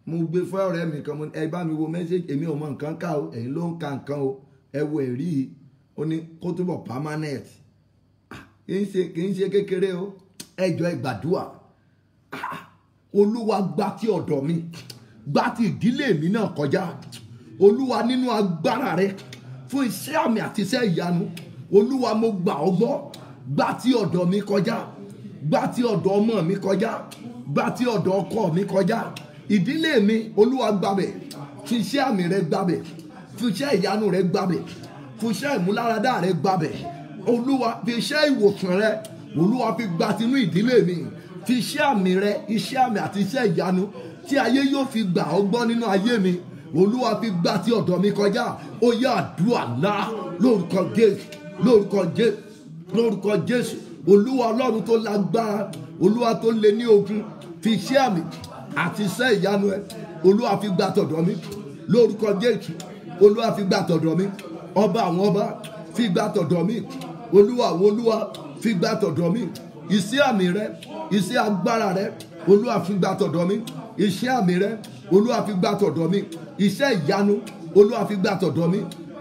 Mo gbé fún ọ̀rẹ́ mi kan, ẹ bá mi wo message, èmi ò mọ nǹkan ká o, ẹ̀yin ló ń ka nǹkan o, ẹ wo ẹ̀rí. Ó ní kó túbọ̀ permanent. Kì í ṣe kékeré o. Ẹ jọ̀ọ́ ẹ gbàdúrà. Olúwa gbà tí ọ̀dọ̀ mi. Gbà tí ìdílé mi náà kọjá. Olúwa nínú agbára rẹ fún iṣẹ́ àmì àti iṣẹ́ ìyanu. Olúwa mo gbà ọ́ gbọ́. Gbà tí ọ̀dọ̀ mi kọjá. Gbà tí ọ̀dọ̀ ọmọ mi kọjá. Gbà tí ọ̀dọ̀ ọkọ mi kọjá. Ìdílé mi Olúwa gbàbẹ̀. Fún iṣẹ́ àmì rẹ gbàbẹ̀. Fún iṣẹ́ ìyanu rẹ gbàbẹ̀. Fún iṣẹ́ ìmúláradá rẹ gbàbẹ̀. Olúwa fi iṣẹ́ ìwòsàn rẹ. Olúwa fi gbà tinú ìdílé mi. Fi iṣẹ́ àmì rẹ, iṣẹ́ àmì àti iṣẹ́ ìyanu tí ayé yóò fi gbà ọ́ gbọ́ nínú ayé mi. Olúwa fi gbà tí ọ̀dọ̀ mi kọjá. Ó yá àdúrà ńlá lórúkọ Jésù, lórúkọ Jésù, lórúkọ Jésù. Olúwa Ọlọ́run tó lágbára, Olúwa tó lé ní ogun, fi iṣẹ́ àmì àti iṣẹ́ ìyanu ẹ. Olúwa fi gbà tọ̀dọ̀ mi lórúkọ Jésù. Olúwa fi gbà tọ̀dọ̀ mi. Ọba àwọn ọba fi gbà tọ̀dọ̀ mi. Olúwa àwọn olúwa fi gbà tọ̀dọ̀ mi. Iṣẹ́ àmì rẹ, iṣẹ́ agbára rẹ, Olúwa fi gbà tọ̀dọ̀ mi. Iṣẹ́ àmì rẹ, Olúwa fi gbà tọ̀dọ̀ mi. Iṣẹ́ ìyanu, Olúwa fi gbà tọ̀dọ̀ mi.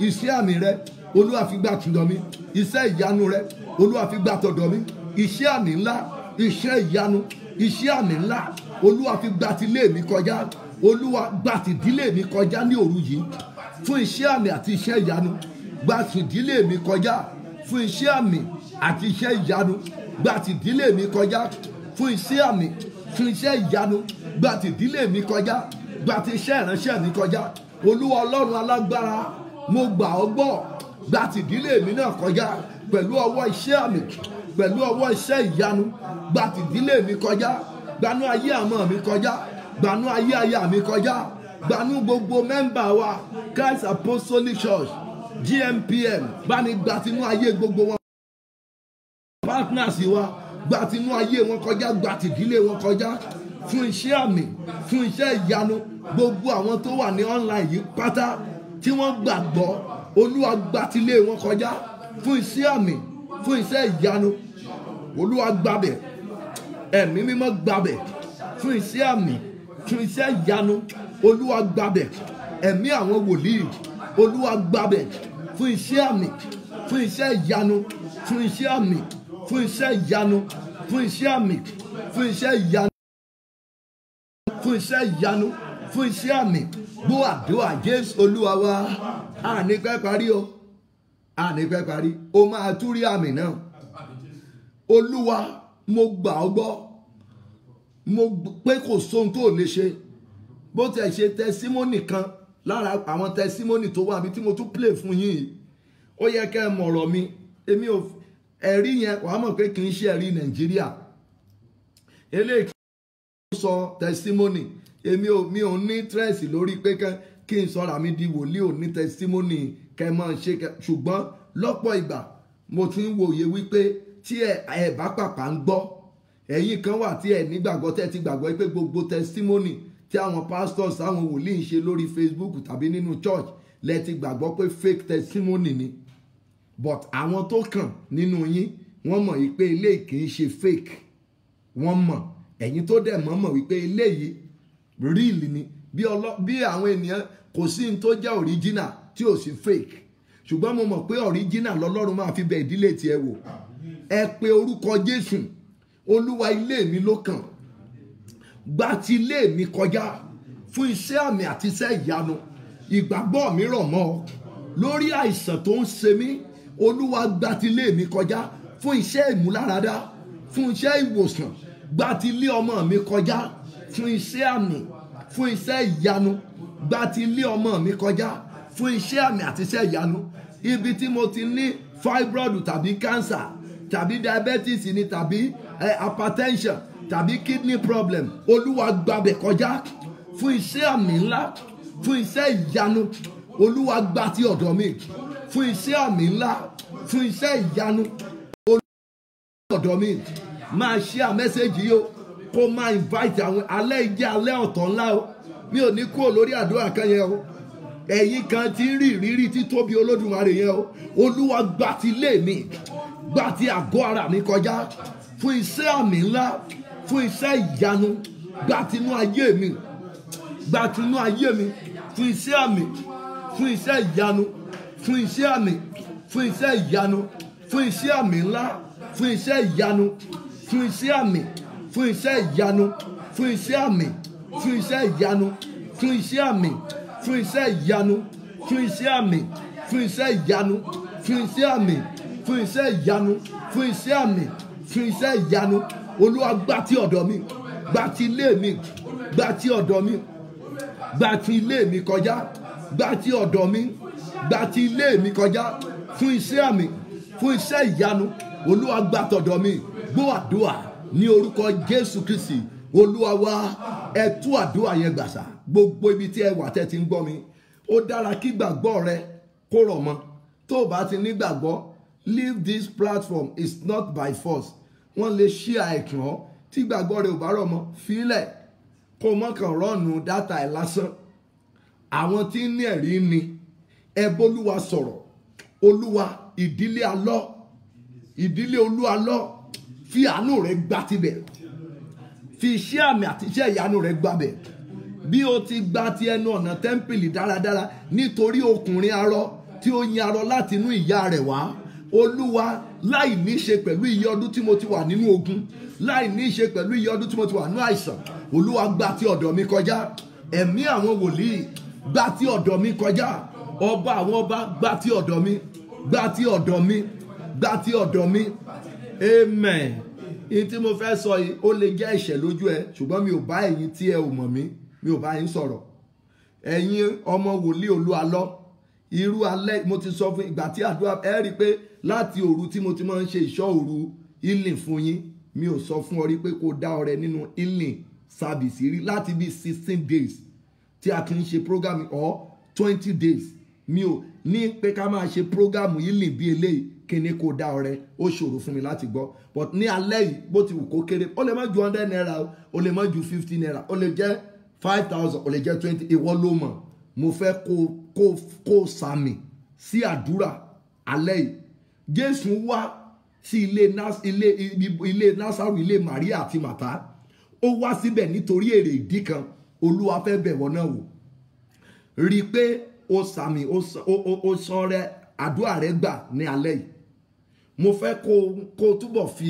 Iṣẹ́ àmì rẹ, Olúwa fi gbà tọ̀dọ̀ mi. Iṣẹ́ ìyanu rẹ, Olúwa fi gbà tọ̀dọ̀ mi. Iṣẹ́ àmì ńlá, iṣẹ́ ìyanu, iṣẹ́ àmì ńlá, Olúwa fi gbà tilé mi kọjá. Olúwa gbà tìdílé mi kọjá ní òru yìí. Fún iṣẹ́ àmì àti iṣẹ́ ìyanu, gbà tìdílé mi kọjá. Fún iṣẹ́ àmì àti iṣẹ́ ìyanu, gbà tìdílé mi kọjá. Fún iṣẹ́ àmì, fún iṣẹ́ ìyanu, gbà tìdílé mi kọjá. Gbà ti iṣẹ́ ìránṣẹ́ mi kọjá. Olúwa Ọlọ́run alágbára, mo gbà ọ́ gbọ́. Gbà tìdílé mi náà kọjá pẹ̀lú ọwọ́ iṣẹ́ àmì, pẹ̀lú ọwọ́ iṣẹ́ ìyanu. Gbà tìdílé mi kọjá. Gbanú ayé àmọ́ mi kọjá. Gbanú ayé aya mi kọjá. Gbanú gbogbo mẹ́mbà wa Christ Apostolic Church GMPM. Bá ní gbà tinú ayé gbogbo wọn. Partners wa gbà tinú ayé wọn kọjá. Gbà tìdílé wọn kọjá. Fún iṣẹ́ àmì, fún iṣẹ́ ìyanu. Gbogbo àwọn tó wà ní online yìí pátá tí wọ́n gbàgbọ́, Olúwa gbà tilé wọn kọjá. fún iṣẹ́ àmì fún iṣẹ́ ìyanu olúwa gbàbẹ̀ ẹ̀mí mímọ́ gbàbẹ̀ fún iṣẹ́ àmì fún iṣẹ́ ìyanu olúwa gbàbẹ̀ ẹ̀mí àwọn wòlíì olúwa gbàbẹ̀ fún iṣẹ́ àmì fún iṣẹ́ ìyanu fún iṣẹ́ àmì fún iṣẹ́ ìyanu fún iṣẹ́ àmì fún iṣẹ́ ìyanu fún iṣẹ́ ìyanu fún iṣẹ́ àmì gbọ́ àdúrà Jésù olúwa wa àní pẹ́ parí o àní pẹ́ parí o máa tún rí àmì náà olúwa mo gbà ọ́ gbọ́ mo pé kò sóhun tó lè ṣe bó tẹ̀ ṣe tẹsímọ́nì kan lára àwọn tẹsímọ́nì tó wà bí tí mo tún play fún yín ó yẹ kẹ́ ẹ mọ̀rọ̀ mi èmi ò ẹ̀rí yẹn wàá mọ̀ pé kì í ṣe ẹ̀rí Nàìjíríà eléyìí sọ tẹsímọ́nì mi ò ní tírẹ̀sì lórí pé kí n sọ̀rọ̀ àmì di wòlíì ò ní tẹsímọ́nì kẹ́ máa ṣe ṣùgbọ́n lọ́pọ̀ ìgbà mo ti ń wòye wípé tí ẹ bá pàpà ń gbọ́ ẹ̀yin kan wà tí ẹ nígbàgbọ́ tẹ́ ti gbàgbọ́ pé gbogbo testimony tí àwọn pastors àwọn wòlíì ń ṣe lórí Facebook tàbí nínú church lẹ ti gbàgbọ́ pé fake testimony ni but àwọn tó kàn nínú yín wọ́n mọ̀ wípé eléyìí kì í ṣe fake wọ́n mọ̀ ẹ̀yin tó dẹ̀ mọ̀ wípé eléyìí real ni bí àwọn ènìyàn kò sí ní tó jẹ́ original tí ò sí fake ṣùgbọ́n mo mọ̀ pé original lọ́lọ́run máa fi bẹ̀ ìdílé tiẹ̀ wò ẹ pe orúkọ Jésù olúwa ilé mi ló kàn gba ti ilé mi kọjá fún iṣẹ́ àmì àti iṣẹ́ ìyanu ìgbàgbọ́ mi rọ̀ mọ́ ọ lórí àìsàn tó ń ṣe mí olúwa gba ti ilé mi kọjá fún iṣẹ́ ìmúláradá fún iṣẹ́ ìwòsàn gba ti ilé ọmọ mi kọjá fún iṣẹ́ àmì fún iṣẹ́ ìyanu gba ti ilé ọmọ mi kọjá fún iṣẹ́ àmì àti iṣẹ́ ìyanu ibi tí mo ti ní fibroid tàbí cancer tàbí diabetes ni tàbí hypertension tàbí kidney problem olúwa gbàbẹ̀ kọjá fún iṣẹ́ àmì ńlá fún iṣẹ́ ìyanu olúwa gbà ti ọ̀dọ̀ mi fún iṣẹ́ àmì ńlá fún iṣẹ́ ìyanu olúwa gbà ti ọ̀dọ̀ mi máa share message yìí o kó máa invite àwọn alẹ́ ìjẹ́ alẹ́ ọ̀tọ̀ ńlá o mi ò ní kúrò lórí àdúrà kan yẹn o ẹ̀yin kan ti rí ìrírí títóbi olódùmarè yẹn o olúwa gbà ti ilé mi gbà ti àgọ́ ara mi kọjá fún iṣẹ́ àmì ńlá fún iṣẹ́ ìyanu gbà tinú ayé mi gbà tinú ayé mi fún iṣẹ́ àmì fún iṣẹ́ ìyanu fún iṣẹ́ àmì fún iṣẹ́ ìyanu fún iṣẹ́ àmì ńlá fún iṣẹ́ ìyanu fún iṣẹ́ àmì fún iṣẹ́ ìyanu fún iṣẹ́ àmì fún iṣẹ́ ìyanu fún iṣẹ́ àmì fún iṣẹ́ ìyanu fún iṣẹ́ àmì fún iṣẹ́ ìyanu fún iṣẹ́ àmì fún iṣẹ́ ìyanu fún iṣẹ́ àmì fún iṣẹ́ ìyanu olúwa gbà ti ọ̀dọ̀ mi gbà ti ilé mi gbà ti ọ̀dọ̀ mi gbà ti ilé mi kọjá gbà ti ọ̀dọ̀ mi gbà ti ilé mi kọjá fún iṣẹ́ àmì fún iṣẹ́ ìyanu olúwa gbà tọ̀dọ̀ mi gbọ́ àdúrà ní orúkọ Jésù Kristi olúwa wa ẹ tú àdúrà yẹn gbàsà gbogbo ibi tí ẹ wà tẹ́ ti ń gbọ́ mi ó dára kí gbàgbọ́ rẹ kó rọ̀ mọ́ tó o bá ti ní gbàgbọ́ leave this platform is not by force wọ́n lè ṣí àìkàn ọ́ tí gbàgbọ́ rẹ ò bá rọ̀ mọ́ fílẹ̀ kó mọ́kàn rọ́ọ̀nù dátà ẹ̀ lásán àwọn tí ń ní ẹ̀rí ni ẹ bólúwa sọ̀rọ̀ olúwa ìdílé alọ́ ìdílé olú alọ́ fi àánú rẹ gbà tibẹ̀ fi iṣẹ́ àmì àti iṣẹ́ ìyanu rẹ gbàbẹ̀ bí o ti gba ti ẹnu ọ̀nà tẹ́ḿpìlì dáradára nítorí ọkùnrin arọ tí ó yin arọ láti inú ìyá rẹ̀ wá olúwa láì ní í ṣe pẹ̀lú iye ọdún tí mo ti wà nínú ogun láì ní í ṣe pẹ̀lú iye ọdún tí mo ti wà nínú àìsàn olúwa gbà ti ọ̀dọ̀ mi kọjá ẹ̀mí àwọn wòlíì gbà ti ọ̀dọ̀ mi kọjá ọba àwọn ọba gbà ti ọ̀dọ̀ mi gbà ti ọ̀dọ̀ mi gbà ti ọ̀dọ̀ mi amen. Ní tí mo fẹ́ sọ yìí ó lè jẹ́ ẹ̀ṣẹ̀ lójú ẹ ṣùgbọ́n mi ò bá ẹ̀yin tí ẹ ò mọ̀ mí mi ò bá yín sọ̀rọ̀ ẹ̀yin ọmọ wòlíì olú alọ́ irú alẹ́ mo ti sọ fún ìgbà tí àdúrà ẹ rí i pé láti òru tí mo ti máa ń ṣe ìṣọ́ òru healing fún yín mi ò sọ fún ọ rí pé kó dá ọrẹ nínú healing service rí láti bí 16 days tí a kì í ṣe program or 20 days mi ò ní pé ká máa ṣe program healing bí eléyìí kí ni kó dá ọrẹ ó ṣòro fún mi láti gbọ́ but ní alẹ́ yìí bó ti wù kó kéré ó lè má ju 100 naira ó lè má ju 50 naira ó lè jẹ́ 5,000 ó lè jẹ́ 20 ìwọ ló mọ̀ mo fẹ́ kó sàmì sí àdúrà alẹ́ yìí Jésù wá sí ilé Násárù, ilé Màríà àti Màtá. Ó wá síbẹ̀ nítorí èrè ìdí kan. Olúwa fẹ́ bẹ̀ wọ́n náà wò. Rí pé ó sàmì ó sọ rẹ àdúrà rẹ gbà ní alẹ́ yìí. Mo fẹ́ kó túbọ̀ fi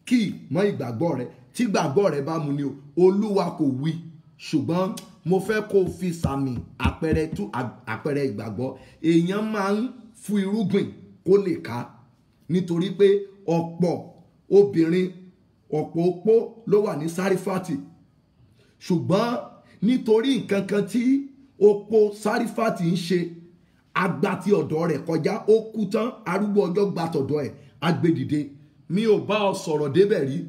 kí mọ́ ìgbàgbọ́ rẹ. Tí ìgbàgbọ́ rẹ bá mu ni o, Olúwa kò wí, ṣùgbọ́n mo fẹ́ kó fi sàmì àpẹẹrẹ ìgbàgbọ́. Èèyàn máa ń fún irúgbìn kó lè ká, nítorí pé ọ̀pọ̀ obìnrin, ọ̀pọ̀ opó ló wà ní Sárífátì, ṣùgbọ́n nítorí nǹkan kan tí opó Sárífátì ń ṣe, agba ti ọ̀dọ̀ rẹ̀ kọjá, ó kú tán, arúgbó ọjọ́ gba tọ̀dọ̀ ẹ̀, agbèdìde. Mi ò bá ọ sọ̀rọ̀ débẹ̀ rí.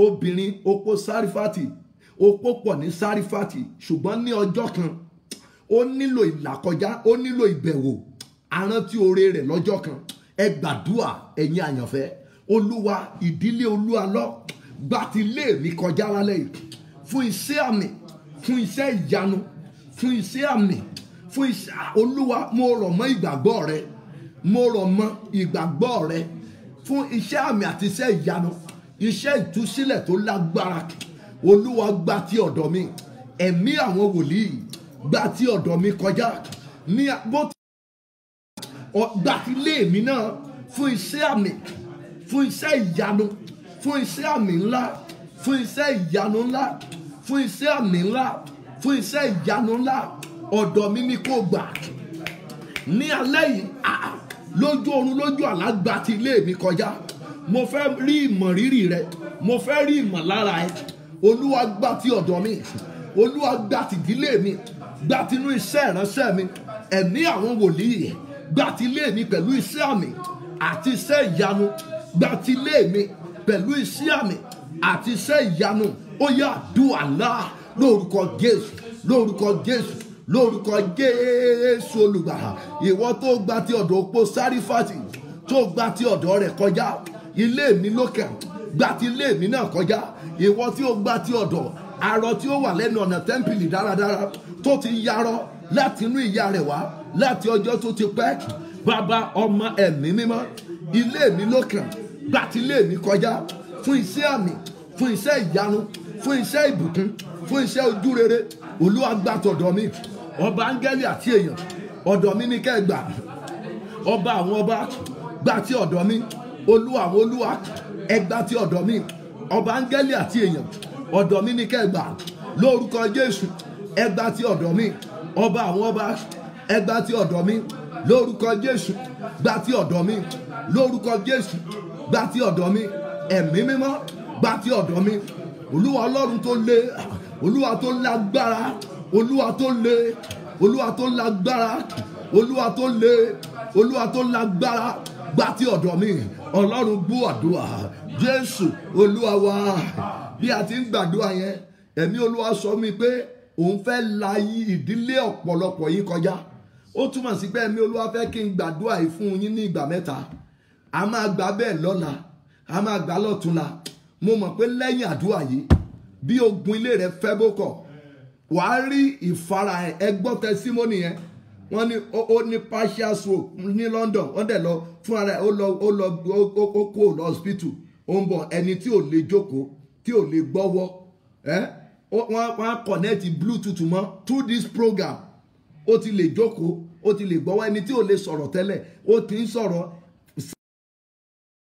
Obìnrin opó Sárífátì, opó pọ̀ ní Sárífátì, ṣùgbọ́n ní ọjọ́ kan ó nílò ìlàkọjá, ó nílò ìbẹ̀wò, arántí oore rẹ̀ lọ́jọ́ kan. Ẹ gbàdúrà ẹ̀yin àyànfẹ́. Olúwa, ìdílé Olúalọ́, gbà ti lé mi kọjá lálẹ́ yìí fún iṣẹ́ àmì, fún iṣẹ́ ìyanu, fún iṣẹ́ àmì, fún iṣẹ́. Olúwa, mo rọ̀ mọ́ ìgbàgbọ́ rẹ, mo rọ̀ mọ́ ìgbàgbọ́ rẹ fún iṣẹ́ àmì àti iṣẹ́ ìyanu, iṣẹ́ ìtúsílẹ̀ tó lágbára. Olúwa, gbà ti ọ̀dọ̀ mi, ẹ̀mí àwọn wòlíì, gbà ti ọ̀dọ̀ mi kọjá ní bó gbà ti lé mi náà fún iṣẹ́ àmì, fún iṣẹ́ ìyanu, fún iṣẹ́ àmì ńlá, fún iṣẹ́ ìyanu ńlá, fún iṣẹ́ àmì ńlá, fún iṣẹ́ ìyanu ńlá. Ọ̀dọ̀ mi ni kò gbà ní alẹ́ yìí, lójú oorun, lójú àlá, gbà ti lé mi kọjá. Mo fẹ́ rí ìmọ̀ rírì rẹ, mo fẹ́ rí ìmọ̀ lára ẹ. Olúwa, gbà ti ọ̀dọ̀ mi, Olúwa, gbà ti ìdílé mi, gbà ti inú iṣẹ́ ìránṣẹ́ mi. Ẹ̀mí àwọn wòlíì, gbà ti lé mi pẹ̀lú iṣẹ́ àmì àti iṣẹ́ ìyanu, gbà ti lé mi pẹ̀lú iṣẹ́ àmì àti iṣẹ́ ìyanu. Ó yá àdúrà ńlá lórúkọ Jésù, lórúkọ Jésù, lórúkọ Jésù olùgbàlà. Ìwọ tó gbà ti ọ̀dọ̀ opó Sárífátì, tó gbà ti ọ̀dọ̀ rẹ̀ kọjá, ilé mi lókè, gbà ti ilé mi náà kọjá. Ìwọ tí ó gbà ti ọ̀dọ̀ arọ tí ó wà lẹ́nu ọ̀nà tẹ́ḿpìlì dáradára, tó ti yarọ láti inú ìyá rẹ̀ wá láti ọjọ́ tó ti pẹ́. Bàbá, Ọmọ, Ẹ̀mí Mímọ́, ilé mi lókè, gbà ti ilé mi kọjá fún iṣẹ́ àmì, fún iṣẹ́ ìyanu, fún iṣẹ́ ìbùkún, fún iṣẹ́ ojúrere. Olúwa, gbà tọ̀dọ̀ mi. Ọba áńgẹ́lì àti èèyàn, ọ̀dọ̀ mi ní kẹ́ gbà. Ọba àwọn ọba, gbà ti ọ̀dọ̀ mi. Olúwa àwọn olúwa, ẹ gbà ti ọ̀dọ̀ mi. Ọba áńgẹ́lì àti èèyàn, ọ̀dọ̀ mi ní kẹ́ gbà. Lórúkọ Jésù, ẹ gbà ti ọ̀dọ̀ mi. Ọba àwọn ọba, ẹ gbà ti ọ̀dọ̀ mi. Lórúkọ Jésù, gbà ti ọ̀dọ̀ mi. Lórúkọ Jésù, gbà ti ọ̀dọ̀ mi. Ẹ̀mí Mímọ́, gbà ti ọ̀dọ̀ mi. Olúwa Ọlọ́run tó le, Olúwa tó lágbára, Olúwa tó le, Olúwa tó lágbára, Olúwa tó le, Olúwa tó lágbára, gbà ti ọ̀dọ̀ mi. Ọlọ́run gbọ́ àdúrà. Jésù Olúwa wa. Bí a ti ń gbàdúrà yẹn, ẹ̀mí Olúwa sọ mi pé òun fẹ́ la ìdílé ọ̀pọ̀lọpọ̀ yín kọjá. Ó túmọ̀ sí pé ẹ̀mí Olúwa fẹ́ kí n gbàdúrà yìí fún yín ní ìgbà mẹ́ta. A máa gbà bẹ́ẹ̀ lọ́la, a máa gbà lọ́túnla. Mo mọ̀ pé lẹ́yìn àdúrà yìí, bí ogun ilé rẹ fẹ́ bó kọ̀, wàá rí ìfara ẹ̀. Ẹ gbọ́ testimony yẹn. Wọ́n ní ó ní partial stroke ní London. Wọ́n dẹ̀ lọ fún ara ẹ̀, ó kó lọ hospital. Ó ń bọ̀, ẹni tí ò lè jókòó, tí ò lè gbọ́wọ́, wọ́n á connect bluetooth mọ́ through this program. Ó ti lè jókòó, ó ti lè gbọ́wọ́. Ẹni tí ò lè sọ̀rọ̀ tẹ́lẹ̀, ó ti ń sọ̀rọ̀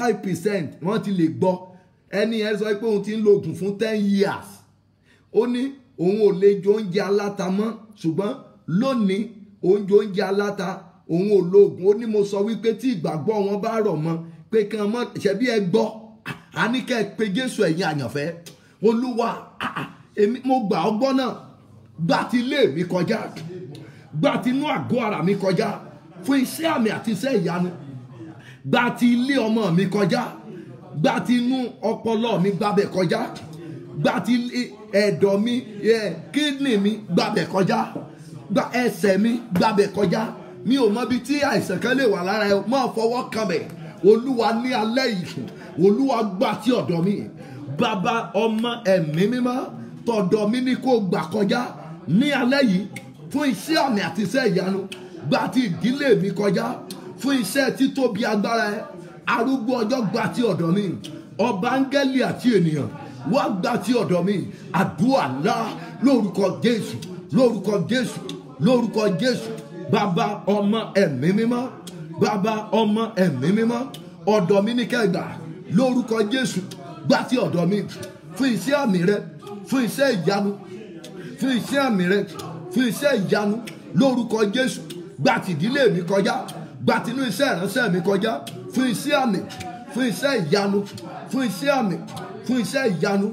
5%, wọ́n ti lè gbọ́. Ẹni yẹn sọ pé òun ti ń lo oògùn fún 10 years. Ó ní òun ò lè jẹ oúnjẹ aláta mọ́, ṣùgbọ́n lónìí oúnjẹ oúnjẹ aláta òun ò lo oògùn. Ó ní mo sọ wípé tí ìgbàgbọ́ wọn bá rọ̀ mọ́ pé kí wọ́n mọ̀ ṣẹ́bí ẹ gbọ́. A ní kẹ́ ẹ pé Jésù ẹ̀yin àyànfẹ́. Olúwa, èmi mo gbà ọ́ gbọ́ náà, gbà ti ilé mi kọjá, gbà ti inú àgọ́ ara mi kọjá fún iṣẹ́ àmì àti iṣẹ́ ìyanu. Gbà ti ilé ọmọ mi kọjá, gbà ti inú ọpọlọ mi gbàbẹ̀ kọjá, gbà ti ẹ̀dọ̀ mi, kídìnì mi gbàbẹ̀ kọjá, gbà ẹsẹ̀ mi gbàbẹ̀ kọjá. Mi ò mọ bí tí àìsàn kan lè wà lára ẹ, má fọwọ́ kan bẹ̀. Olúwa ní alẹ́ yìí, Olúwa gbà ti ọ̀dọ̀ mi. Bàbá, Ọmọ, Ẹ̀mí Mímọ́, tọ̀dọ̀ mi ní kó gbà kọjá ní alẹ́ yìí fún iṣẹ́ àmì àti iṣẹ́ ìyanu. Gbà ti ìdílé mi kọjá, fún iṣẹ́ títóbi agbára ẹ arúgbó ọjọ́ gba ti ọ̀dọ̀ mi ọba áńgẹ́lì àti ènìyàn wá gba ti ọ̀dọ̀ mi àdúrà ńlá lórúkọ Jésù lórúkọ Jésù lórúkọ Jésù bàbá ọmọ ẹ̀mí mímọ́ bàbá ọmọ ẹ̀mí mímọ́ ọ̀dọ̀ mi ní kẹgbà lórúkọ Jésù gba ti ọ̀dọ̀ mi fún iṣẹ́ àmì rẹ fún iṣẹ́ ìyanu fún iṣẹ́ àmì rẹ fún iṣẹ́ ìyanu lórúkọ Jésù gba tìdílé mi kọjá gba tinú iṣẹ́ ìránṣẹ́ mi kọjá fún iṣẹ́ àmì fún iṣẹ́ ìyanu fún iṣẹ́ àmì fún iṣẹ́ ìyanu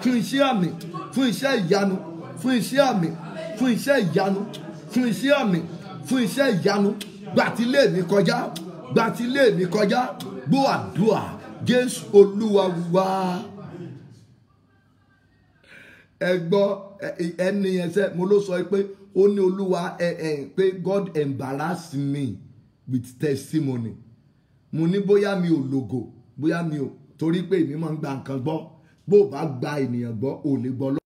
fún iṣẹ́ àmì fún iṣẹ́ ìyanu fún iṣẹ́ àmì fún iṣẹ́ ìyanu fún iṣẹ́ àmì fún iṣẹ́ ìyanu gba tilé mi kọjá gba tilé mi kọjá gbọ́ àdúrà Jésù Olúwa wa. Ẹ gbọ́ ẹni ẹsẹ̀ mo ló sọ pé ó ní Olúwa pé God embarrass me with testimony. Mo ní bóyá mi ò lògò bóyá mi ò torí pé èmi máa ń gba nǹkan gbọ́ bó o bá gba ènìyàn gbọ́ ò lè gbọ́ lọ́wọ́.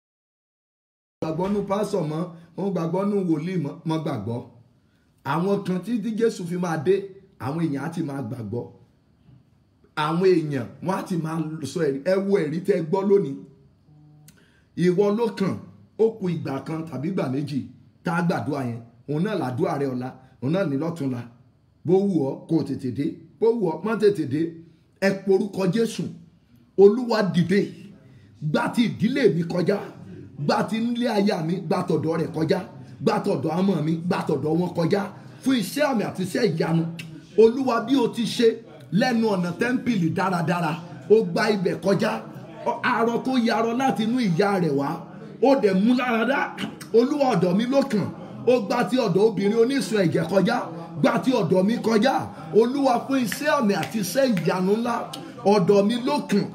Gbàgbọ́ nú pásọ̀ mọ́ wọ́n gbàgbọ́ nú wòlíì mọ́ gbàgbọ́. Àwọn kan tí Jésù fi máa dé àwọn èèyàn á ti máa gbàgbọ́. Àwọn èèyàn wọ́n á ti máa sọ ẹ̀rí ẹ wo ẹ̀rí tẹ́ gbọ́ lónìí. Ìwọ ló kàn ó kù ìgbà kan tàbí ìgbà méjì tá a gbàdúrà yẹn òun náà làdúrà rẹ ọ̀la òun náà ní lọ́túnla bó wù ọ́ kó tètè dé bó wù ọ́ má tètè dé ẹ porúkọ Jésù Olúwa dìde gbà ti ìdílé mi kọjá gbà ti nílé aya mi gbà tọ̀dọ̀ rẹ̀ kọjá gbà tọ̀dọ̀ ọmọ mi gbà tọ̀dọ̀ wọn kọjá fún iṣẹ́ àmì àti iṣẹ́ ìyanu Olúwa bí o ti ṣe lẹ́nu ọ̀nà tẹ́ḿpìlì dáradára ó gba ibẹ̀ kọjá arọ tó yarọ láti inú ìyá rẹ̀ wá ó dẹ̀ mú láradá Olúwa ọ̀dọ̀ mi ló kàn ó gbà ti ọ̀dọ̀ obìnrin onísun ẹ̀jẹ̀ kọjá gbà ti ọ̀dọ̀ mi kọjá Olúwa fún iṣẹ́ àmì àti iṣẹ́ ìyanu ńlá ọ̀dọ̀ mi ló kàn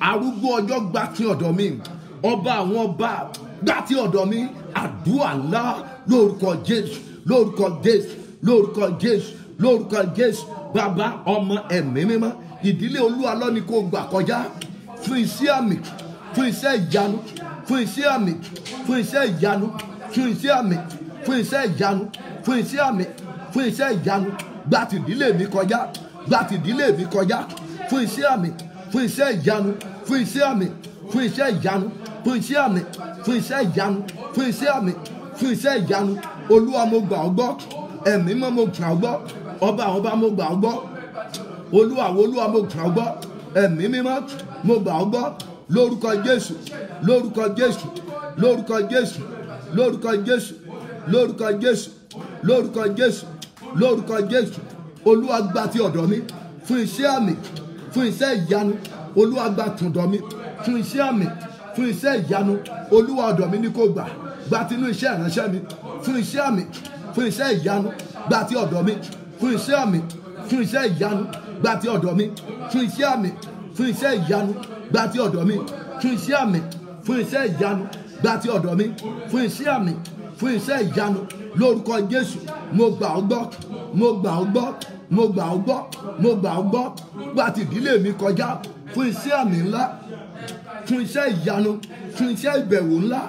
arúgbó ọjọ́ gbà ti ọ̀dọ̀ mi ọba àwọn ọba gbà ti ọ̀dọ̀ mi àdúrà ńlá lórúkọ Jésù lórúkọ Jésù lórúkọ Jésù lórúkọ Jésù bàbá ọmọ ẹ̀mí mímọ́ ìdílé Olúwa ló ní kó gbà kọjá fún iṣẹ́ àmì fún iṣẹ́ ìyanu fún iṣẹ́ àmì fún iṣẹ́ ìyanu fún iṣẹ́ àmì fún iṣẹ́ ìyanu fún iṣẹ́ àmì fún iṣẹ́ ìyanu gbà tìdílé mi kọjá gbà tìdílé mi kọjá fún iṣẹ́ àmì fún iṣẹ́ ìyanu fún iṣẹ́ àmì fún iṣẹ́ ìyanu fún iṣẹ́ àmì fún iṣẹ́ ìyanu fún iṣẹ́ àmì fún iṣẹ́ ìyanu Olúwa mo gbà ọ́ gbọ́ ẹ̀mí mọ́ mo gbà ọ́ gbọ́ ọba àwọn ọba mo gbà ọ́ gbọ́ Olúwa mo gbà ọ́ gbọ́ ẹ̀mí mímọ́ mo gbà ọ́ gbọ́ lórúkọ Jésù lórúkọ Jésù lórúkọ Jésù lórúkọ Jésù lórúkọ Jésù lórúkọ Jésù lórúkọ Jésù Olúwa gbà ti ọ̀dọ̀ mi fún iṣẹ́ àmì fún iṣẹ́ ìyanu Olúwa gbà tọ̀dọ̀ mi fún iṣẹ́ àmì fún iṣẹ́ ìyanu Olúwa ọ̀dọ̀ mi ní kó gbà tinú iṣẹ́ ìránṣẹ́ mi fún iṣẹ́ àmì fún iṣẹ́ ìyanu gbà ti ọ̀dọ̀ mi fún iṣẹ́ àmì fún iṣẹ́ ìyanu gbà ti ọ̀dọ̀ mi fún iṣẹ́ àmì fún iṣẹ́ ìyanu gbà ti ọ̀dọ̀ mi fún iṣẹ́ àmì fún iṣẹ́ ìyanu gbà ti ọ̀dọ̀ mi fún iṣẹ́ àmì fún iṣẹ́ ìyanu lórúkọ Jésù mo gbà ọ́ gbọ́ mo gbà ọ́ gbọ́ mo gbà ọ́ gbọ́ mo gbà ọ́ gbọ́ gbà ti ìdílé mi kọjá fún iṣẹ́ àmì ńlá fún iṣẹ́ ìyanu fún iṣẹ́ ìbẹ̀wò ńlá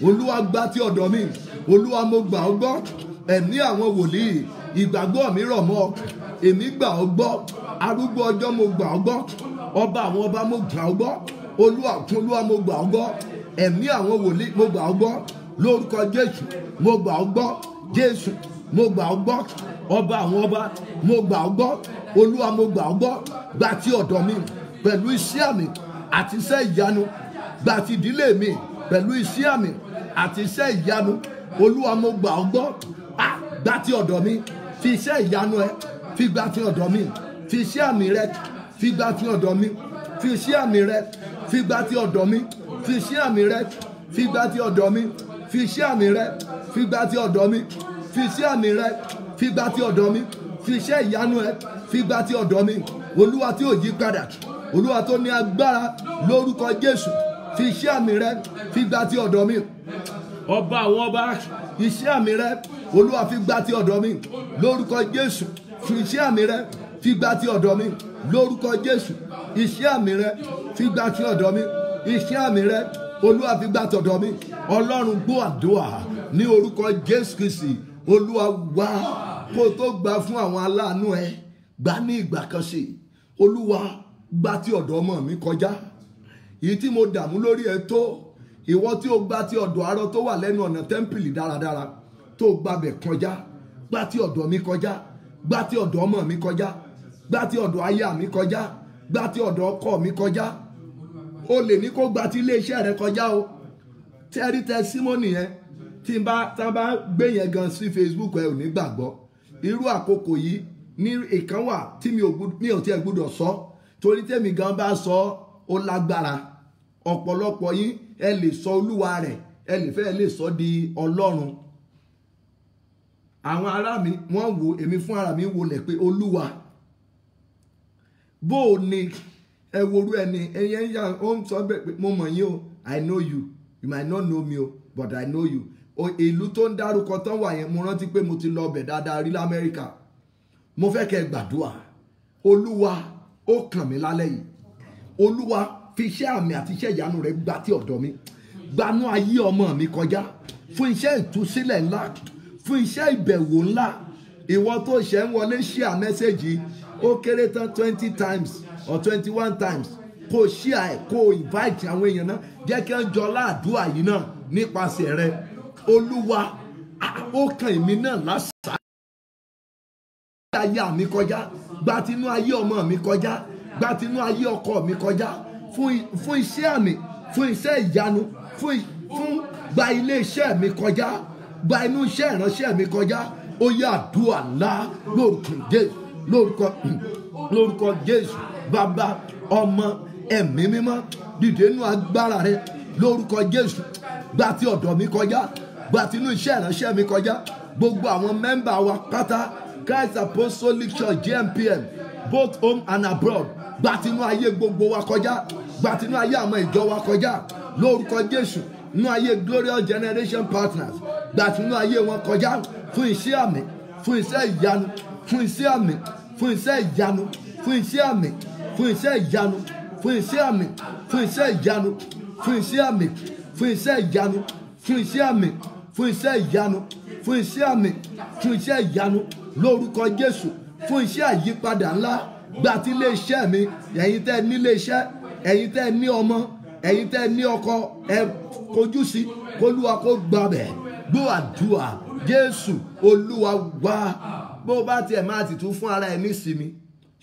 Olúwa gbà ti ọ̀dọ̀ mi Olúwa mo gbà ọ́ gbọ́ ẹ̀mí àwọn wòlíì ìgbàgbọ́ mi rọ̀ mọ́ èmi gbà ọ́ gbọ́ arúgbó ọjọ́ mo gbà ọ́ gbọ́ ọba àwọn ọba mo gbà ọ́ gbọ́ Olúwa mo gbà ọ́ gbọ́ ẹ̀mí àwọn wòlíì mo gbà ọ́ gbọ́ lórúkọ Jésù mo gbà ọ́ gbọ́ Jésù mo gbà ọ́ gbọ́ ọba àwọn ọba mo gbà ọ́ gbọ́ Olúwa mo gbà ọ́ gbọ́ gbà ti ọ̀dọ̀ mi pẹ̀lú iṣẹ́ àmì àti iṣẹ́ ìyanu gbà ti ìdílé mi pẹ̀lú iṣẹ́ àmì àti iṣẹ́ ìyanu Olúwa mo gbà ọ́ gbọ́ gbà ti ọ̀dọ̀ mi fi iṣẹ́ ìyanu ẹ fi gbà ti ọ̀dọ̀ mi fi iṣẹ́ àmì rẹ fi gbà ti ọ̀dọ̀ mi fi iṣẹ́ àmì rẹ fi gbà ti ọ̀dọ̀ mi fi iṣẹ́ àmì rẹ fi gbà ti ọ̀dọ̀ mi fi iṣẹ́ àmì rẹ fi gbà ti ọ̀dọ̀ mi fi iṣẹ́ àmì rẹ fi gbà ti ọ̀dọ̀ mi fi iṣẹ́ ìyanu ẹ fi gbà ti ọ̀dọ̀ mi Olúwa tí ò yí padà Olúwa tó ní agbára lórúkọ Jésù fi iṣẹ́ àmì rẹ fi gbà ti ọ̀dọ̀ mi ọba àwọn ọba iṣẹ́ àmì rẹ Olúwa fi gbà ti ọ̀dọ̀ mi lórúkọ Jésù fi iṣẹ́ àmì rẹ fi gbà ti ọ̀dọ̀ mi lórúkọ Jésù iṣẹ́ àmì rẹ fi gbà ti ọ̀dọ̀ mi iṣẹ́ àmì rẹ Olúwa fi gbà tọ̀dọ̀ mi Ọlọ́run gbọ́ àdúrà ní orúkọ Jésù Kristi Olúwa wá kó tó gbà fún àwọn aláàánú ẹ gbà ní ìgbà kan ṣe. Olúwa gbà tí ọ̀dọ̀ ọmọ mi kọjá, èyí tí mo dààmú lórí ẹ tó. Ìwọ tí ó gbà tí ọ̀dọ̀ arọ tó wà lẹ́nu ọ̀nà tẹ́ḿpìlì dáradára tó gbàbẹ̀ kọjá, gbà tí ọ̀dọ̀ mi kọjá, gbà tí ọ̀dọ̀ ọmọ mi kọjá, gbà tí ọ̀dọ̀ aya mi kọjá, gbà tí ọ̀dọ̀ ọkọ mi kọjá. O lè ní kó gbà tí ilé iṣẹ́ rẹ kọjá o. Tẹ́rí testimony yẹn tí n bá gbé yẹn gan sí Facebook ẹ ò ní gbàgbọ́. Irú àkókò yìí ní ìkan wà tí mi ò tiẹ̀ gbúdọ̀ sọ, torí tèmi gan bá sọ ó lágbára. Ọ̀pọ̀lọpọ̀ yín ẹ lè sọ olúwa rẹ̀, ẹ lè fẹ́ lè sọ di ọlọ́run. Àwọn ará mi wọ́n wò, èmi fún ara mi wò lẹ̀ pé olúwa bó o ní ẹ worú ẹni ẹyẹ ń yà ó ń sọ bẹ́ẹ̀ pé mo mọ̀ yín o, I know you, you might not know me o, but I know you. Ìlú tó ń dárúkọ tán wà yẹn mo rántí pé mo ti lọ ọbẹ̀ dáadáa rí l'Amẹ́ríkà. Mo fẹ́ kẹ́ gbàdúrà, olúwa ó kàn mí lálẹ́ yìí. Olúwa fi iṣẹ́ àmì àti iṣẹ́ ìyanu rẹ̀ gbà tí ọ̀dọ̀ mi, gbanú ayé ọmọ mi kọjá, fún iṣẹ́ ìtúsílẹ̀ ńlá, fún iṣẹ́ ìbẹ̀wò ńlá. Ìwọ tó ṣe ń wọlé share message ó kéré tán 20 times or 21 times, kó share ẹ̀, kó invite àwọn èèyàn náà, jẹ́ kí wọ́n jọ láàdúrà yìí náà nípasẹ̀ rẹ̀. Olúwa ó kàn èmi náà lásà ayé mi kọjá, gbà tinú ayé ọmọ mi kọjá, gbà tinú ayé ọkọ mi kọjá, fún iṣẹ́ àmì, fún iṣẹ́ ìyanu, fún gba ilé iṣẹ́ mi kọjá, gba inú iṣẹ́ ìránṣẹ́ mi kọjá. Ó yá àdúrà ńlá lórúkọ Jésù, Bàbá, Ọmọ, Ẹ̀mí Mímọ́, dìde nínú agbára rẹ lórúkọ Jésù. Gbà tí ọ̀dọ̀ mi kọjá, gbà tí inú iṣẹ́ ìránṣẹ́ mi kọjá. Gbogbo àwọn mẹ́mbà wa pátá Christ Apostolic Church JMPM both home and abroad, gbà tí inú ayé gbogbo wa kọjá, gbà tí inú ayé àwọn ìjọ wa kọjá lórúkọ Jésù. Inú ayé Glorious Generation Partners, gbà tí inú ayé wọn kọjá, fún iṣẹ́ àmì, fún iṣẹ́ ìyanu, fún iṣẹ́ àmì, fún iṣẹ́ ìyanu, fún iṣẹ́ àmì, fún iṣẹ́ ìyanu, fún iṣẹ́ àmì, fún iṣẹ́ ìyanu, fún iṣẹ́ àmì, fún iṣẹ́ ìyanu, fún iṣẹ́ àmì, fún iṣẹ́ ìyanu, fún iṣẹ́ àmì, fún iṣẹ́ ìyanu lórúkọ Jésù. Fún iṣẹ́ àyípadà ńlá, gbà tí ilé iṣẹ́ mi, ẹ̀yin tẹ́ ní ilé iṣẹ́, ẹ̀yin tẹ́ ní ọmọ, ẹ̀yin tẹ́ ní ọkọ, ẹ kojú sí k'Olúwa kó gbàbẹ̀. Gbọ́ àdúrà Jésù Olúwa wá. Bó bá tiẹ̀ máa ti tún fún ara ẹ nísinmi,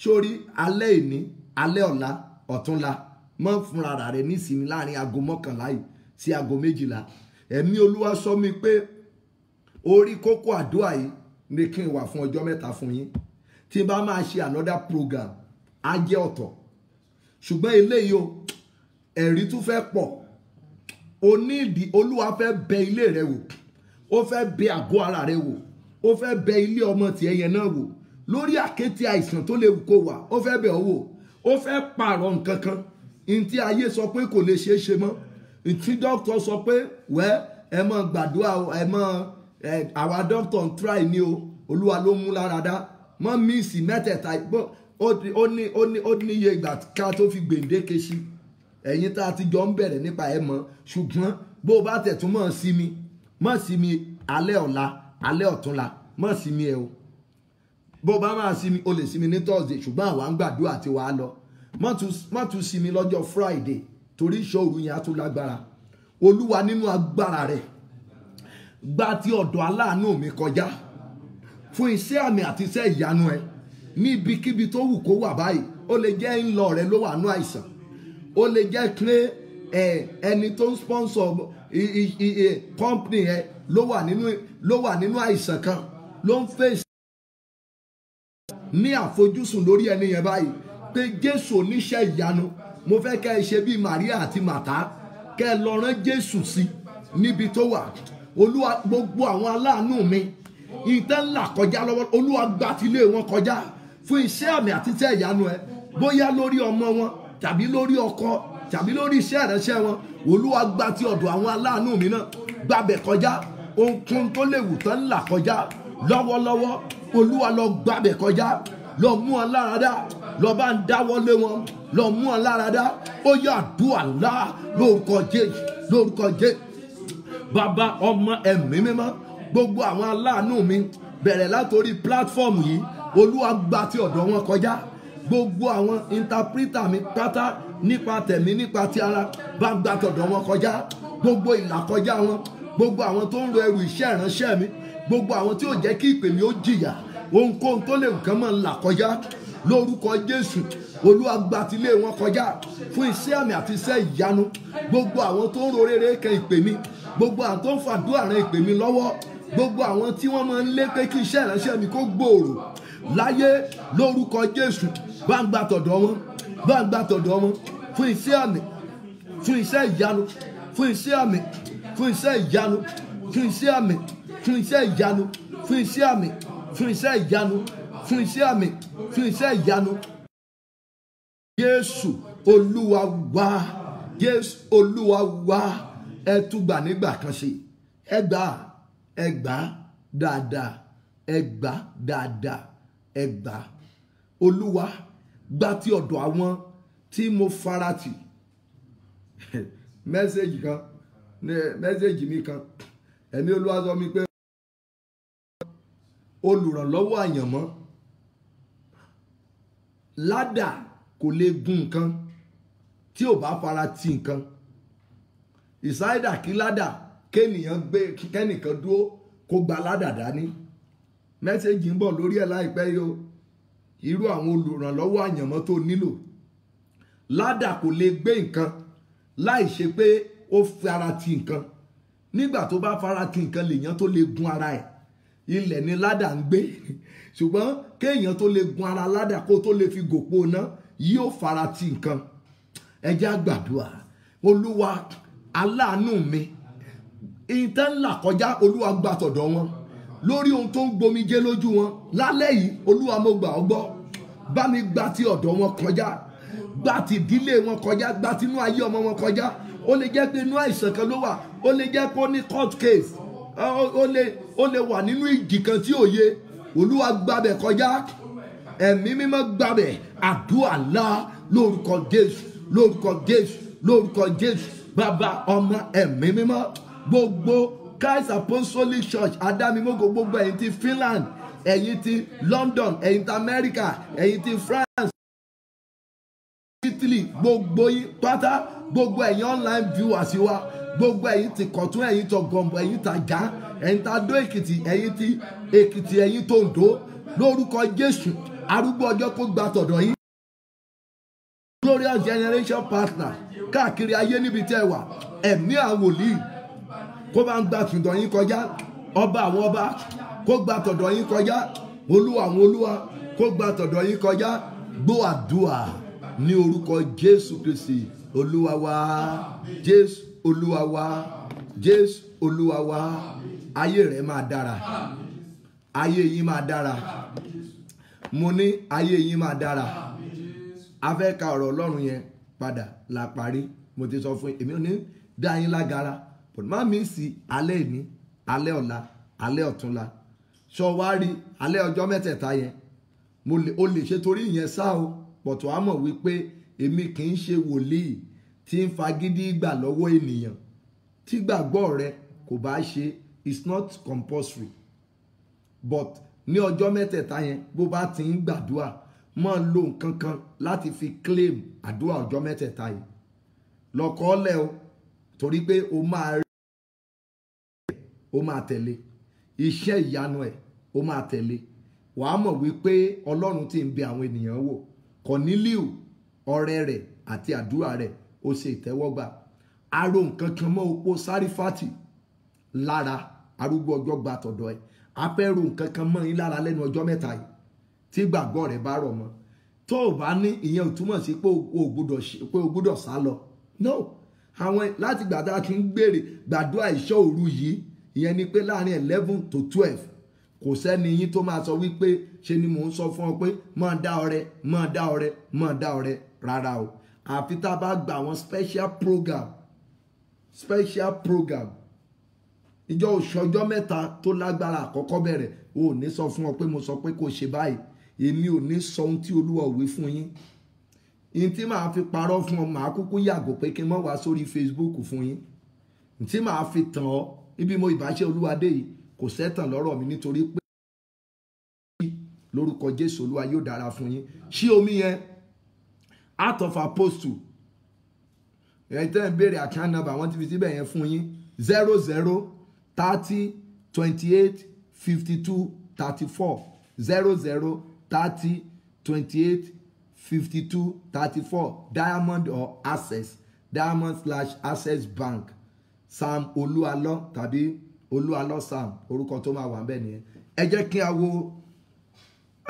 sórí alẹ́ ìní, alẹ́ ọ̀la, ọ̀túnla, mọ́ fúnra rẹ̀ nísinmi láàrin aago 11 yìí sí aago 12. Ẹ̀mí Olúwa sọ mi pé orí kókó àdúrà yìí ní kí n wà fún ọjọ́ 3 fún yín. Tí n bá máa ṣe another program á jẹ́ ọ̀tọ̀, ṣùgbọ́n eléyìí o ẹ̀rí tún fẹ́ pọ̀. Olúwa fẹ́ bẹ ilé rẹ wò, ó fẹ́ bẹ àgọ́ ara rẹ wò, ó fẹ́ bẹ ilé ọmọ tiẹ̀ yẹn náà wò lórí àkéte àìsàn tó lè kó wà. Ó fẹ́ bẹ̀ ọ́ wò, ó fẹ́ pààrọ̀ nǹkan kan ntí ayé sọ pé kò lè ṣeé ṣe mọ́, ntí dókítà sọ pé wẹ́ ẹ mọ́ gbàdúrà o, ẹ mọ́ àwa dókítà ń try ni o, Olúwa ló mú lára dá. Mọ́ míìsì mẹ́tẹ̀ẹ̀ta ó ní iye ìgbà ká tó fi gbèǹdéke sí. Ẹ̀yin tá a ti jọ ń bẹ̀rẹ̀ nípa ẹ̀ mọ́, ṣùgbọ́n bó o bá tẹ̀tún mọ́ sí mi alẹ́ ọ̀la, alẹ́ ọ̀túnla, mọ́ sí mi ẹ o. Bó o bá máa sí mi, o lè sí mi ní Thursday, ṣùgbọ́n àwa ń gbàdúrà tí wàá lọ. Má tún sí mi lọ́jọ́ Friday, torí ìṣòro yẹn á tún lágbára. Olúwa nínú agbára rẹ̀, gbà tí ọ̀dọ̀ aláàánú mi kọjá, fún iṣẹ́ àmì àti iṣẹ́ ìyanu ẹ níbikíbi tó wù kó wà báyìí. Ó lè jẹ́ ńlọ rẹ ló wà nú àìsàn, ó lè jẹ́ pé ẹni tó ń sponsor company ẹ ló wà nínú àìsàn kan, ló ń fèsì ní àfojúsùn lórí ẹni yẹn báyìí pé Jésù oníṣẹ́ ìyanu, mo fẹ́ kẹ́ ẹ ṣe bí Màríà àti Màtá, kẹ́ ẹ lọ rán Jésù sí níbi tó wà. Olúwa, gbogbo àwọn aláàánú mi ìtẹ́ ńlá kọjá lọ́wọ́, Olúwa gbà tí ilé wọn kọjá fún iṣẹ́ àmì àti iṣẹ́ ìyanu ẹ, bóyá lórí ọmọ wọn tàbí lórí ọkọ tàbí lórí iṣẹ́ ìránṣẹ́ wọn. Olúwa gbà tí ọ̀dọ̀ àwọn aláàánú mi náà gbàbẹ̀ kọjá. Ohunkóhun tó lè wù tán ńlá kọjá lọ́wọ́lọ́wọ́, Olúwa lọ gbàbẹ̀ kọjá, lọ mú wọn lára dá, lọ bá ń dáwọ́lé wọn, lọ mú wọn lára dá. Ó yá àdúrà ńlá lórúkọ Jésù, lórúkọ Jésù. Bàbá, Ọmọ, Ẹ̀mí Mímọ́, gbogbo àwọn aláàánú mi bẹ̀rẹ̀ látòrí platform yìí olúwa gba ti ọ̀dọ̀ wọn kọjá gbogbo àwọn interpreter mi pátá nípa tẹ̀mí nípa ti ara bá gba tọ̀dọ̀ wọn kọjá gbogbo ìlàkọjá wọn gbogbo àwọn tó ń ro ẹrù iṣẹ́ ìránṣẹ́ mi gbogbo àwọn tí ò jẹ́ kí ìpè mi ó jìyà ohunkóhun tó lè nǹkan mọ̀ là kọjá lórúkọ Jésù olúwa gba tilé wọn kọjá fún iṣẹ́ àmì àti iṣẹ́ ìyanu gbogbo àwọn tó ń ro rere kan ìpè mi gbogbo àwọn tó ń fàdúrà ran ìpè mi lọ́wọ́ gbogbo àwọn tí wọ́n máa ń lé pé kí iṣẹ́ ìránṣẹ́ mi kó gbòòrò láyé lórúkọ Jésù bá ń gba tọ̀dọ̀ wọn bá ń gba tọ̀dọ̀ wọn fún iṣẹ́ àmì fún iṣẹ́ ìyanu fún iṣẹ́ àmì fún iṣẹ́ ìyanu fún iṣẹ́ àmì fún iṣẹ́ ìyanu fún iṣẹ́ àmì fún iṣẹ́ ìyanu fún iṣẹ́ àmì fún iṣẹ́ ìyanu. Jésù Olúwa wá Jésù Olúwa wá ẹ túgbà nígbà kan ṣe ẹ gbà dáadáa ẹ gbà dáadáa ẹ gbà Olúwa gbà tí ọ̀dọ̀ àwọn tí mo farati mẹ́sẹ̀gì mi kan ẹ̀mí Olúwa sọ mi pé olùrànlọ́wọ́ àyànmọ́ ládà kò lè gun nǹkan tí ò bá fara ti nǹkan ìsáídà kí ládà kéènìyàn gbé kẹ́nìkan dúró kó gba ládà dání mẹ́sẹ̀gì ń bọ̀ lórí ẹ̀ láìpẹ́ yìí o irú àwọn olùrànlọ́wọ́ àyànmọ́ tó nílò ládà kò lè gbé nǹkan láì ṣe pé ó fara ti nǹkan nígbà tó bá fara ti nǹkan lèèyàn tó lè gun ara ẹ̀ ilẹ̀ ni ládà ń gbé ṣùgbọ́n kéèyàn tó lè gun ara ládà kó tó lè fi gòpó ná yóò fara ti nǹkan ẹ jẹ́ á gbàdúrà olúwa aláàánú mi ìtẹ́ ńlá kọjá olúwa gbà tọ̀dọ̀ wọn lórí ohun tó ń gbomijé lójú wọn lálẹ́ yìí olúwa mo gbà ọ́ gbọ́ bá mi gbà ti ọ̀dọ̀ wọn kọjá gbà ti ìdílé wọn kọjá gbà tinú ayé ọmọ wọn kọjá ó lè jẹ́ pé inú àìsàn kan ló wà ó lè jẹ́ pé ó ní court case ó lè wà nínú ìjì kan tí ò yé olúwa gbàbẹ̀ kọjá ẹ̀mí mímọ́ gbàbẹ̀ àdúrà ńlá lórúkọ Jésù lórúkọ Jésù lórúkọ Jésù bàbá ọmọ ẹ̀mí mímọ́ gbogbo Christ Apostolic Church adámimógo gbogbo ẹ̀yin ti Finland ẹ̀yin ti London ẹ̀yin ti America ẹ̀yin ti France Italy gbogbo yín pátá gbogbo ẹ̀yin online viewers wa gbogbo ẹ̀yin ti Kọ̀tún ẹ̀yin tó Gọ̀m̀bọ̀ ẹ̀yin ti Àjà ẹ̀yin ti Adó Èkìtì ẹ̀yin ti Èkìtì ẹ̀yin tó Oǹdó lórúkọ Jésù arúgbó ọjọ́ kó gba tọ̀dọ̀ yín Glorious Generation Partner káàkiri ayé níbi tẹ́ wà ẹ̀mí àwọn wòlíì kó bá ń gba tọ̀dọ̀ yín kọjá ọba àwọn ọba kó gba tọ̀dọ̀ yín kọjá olúwa àwọn olúwa kó gba tọ̀dọ̀ yín kọjá gbọ́ àdúrà ní orúkọ Jésù Kristi olúwa wa Jésù olúwa wa Jésù olúwa wa ayé rẹ̀ máa dára ayé yín máa dára mo ní ayé yín máa dára a fẹ́ ka ọ̀rọ̀ Ọlọ́run yẹn padà la parí mo ti sọ fún èmi ò ní dá yín lágara but má mi sí alẹ́ ìní alẹ́ ọ̀la alẹ́ ọ̀túnla sọ wá rí alẹ́ ọjọ́ mẹ́tẹ̀ẹ̀ta yẹn o lè ṣe torí ìyẹn sá o pọ̀tù á mọ̀ wípé èmi kì í ṣe wòlíì tí ń fagídí gbà lọ́wọ́ ènìyàn tí gbàgbọ́ rẹ kò bá ṣe it's not compulsory but ní ọjọ́ mẹ́tẹ̀ẹ̀ta yẹn bó bá ti ń gbàdúrà máa lo nǹkan kan láti fi claim àdúrà ọjọ́ mẹ́tẹ̀ẹ̀ta yìí lọ́kọ́ọ́lẹ̀ o torí pé o máa tẹ̀lé iṣẹ́ ìyanu ẹ̀ o máa tẹ̀lé wàá mọ̀ wípé Ọlọ́run ti ń bẹ àwọn ènìyàn wò Kọ̀nílíù ọrẹ rẹ̀ àti àdúrà rẹ̀ ó ṣe ìtẹ́wọ́gbà aró nǹkan kan mọ́ opó Sárífátì lára arúgbó ọjọ́ gba tọ̀dọ̀ ẹ̀ apẹ́rù nǹkan kan mọ́ yín lára lẹ́nu ọjọ́ mẹ́ta yìí tí gbàgbọ́ rẹ̀ bá rọ̀ mọ́ tó o bá ní ìyẹn ò túmọ̀ sí pé o gbúdọ̀ sá lọ no àwọn láti gbàdá kí n gbèrè gbàdúrà ìṣọ́ òru yìí ìyẹn ni pé láàrin 11 to 12 kò sẹ́ni yín tó máa sọ wípé ṣe ni mò ń sọ fún ọ pé máa dá ọrẹ máa dá ọrẹ máa dá ọrẹ rárá o àfi tá a bá gba àwọn special program ìjọ òṣọjọ́ mẹ́ta tó lágbára àkọ́kọ́ bẹ̀rẹ̀ o ò ní sọ fún ọ pé mo sọ pé kò ṣe báyìí èmi ò ní sọ ohun tí Olúwa ò wí fún yín ihun tí màá fi parọ́ fún ọ màá kúkú yàgò pé kí n má wá sórí Facebook fún yín tí màá fi tàn ọ́ níbi mo ìbáṣẹ́ Olúwa dé yìí kò sẹ́tàn lọ́rọ̀ mi nítorí pé lórúkọ Jésù Olúwa yóò dára fún yín. Ṣí omi yẹn Acts of Apostles ẹ̀yin tẹ́ ń béèrè account number wọ́n ti fi síbẹ̀ yẹn fún yín 00 30 28 52 34 00 30 28 52 34 Diamond or Access Diamond/Access Bank Sam Olúalọ́ tàbí Olúalọ́ Sam orúkọ tó máa wà bẹ́ẹ̀ nìyẹn. Ẹ jẹ́ kí a wo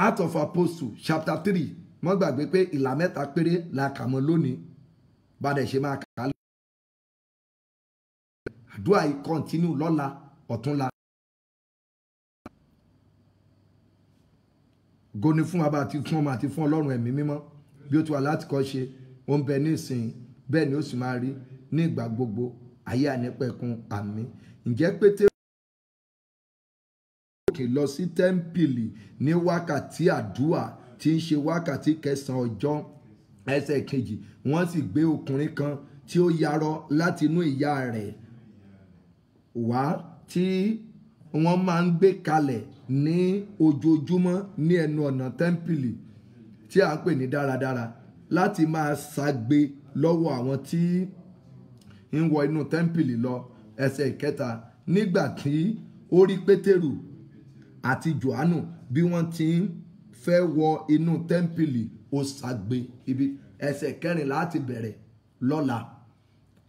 Acts of Apostles chapter 3 mọ́ gbàgbé pé ìlà mẹ́ta péré la kà mọ́ lónìí bá dẹ̀ ṣe máa kà á. Àdúrà yìí continue lọ́la ọ̀túnla. Goni fún wa bá ti fún ọmọ àti fún Ọlọ́run ẹ̀mí mímọ́ bí ó ti wà láti kọ́ ṣe ó ń bẹ ní ìsìn bẹ́ẹ̀ ni ó sì máa rí ní ìgbà gbogbo ayé ànípẹ̀kun àmín. Ǹjẹ́ Pétérù lọ sí tẹ́ḿpìlì ní wákàtí àdúrà tí ń ṣe wákàtí 9 ọjọ́ ẹsẹ̀ kejì wọ́n sì gbé ọkùnrin kan tí ó yarọ láti inú ìyá rẹ̀ wá tí wọ́n máa ń gbé kalẹ̀ ní ojoojúmọ́ ní ẹnu ọ̀nà tẹ́ḿpìlì tí a ń pè ní dáradára láti máa ṣagbe lọ́wọ́ àwọn tí ń wọ inú tẹ́ḿpìlì lọ. Ẹsẹ̀ ìkẹta nígbà tí ó rí Pétérù àti Jòhánù bí wọ́n ti ń fẹ́ wọ inú tẹ́ḿpìlì ó ṣagbe. Ibi ẹsẹ̀ kẹrin láti bẹ̀rẹ̀ lọ́la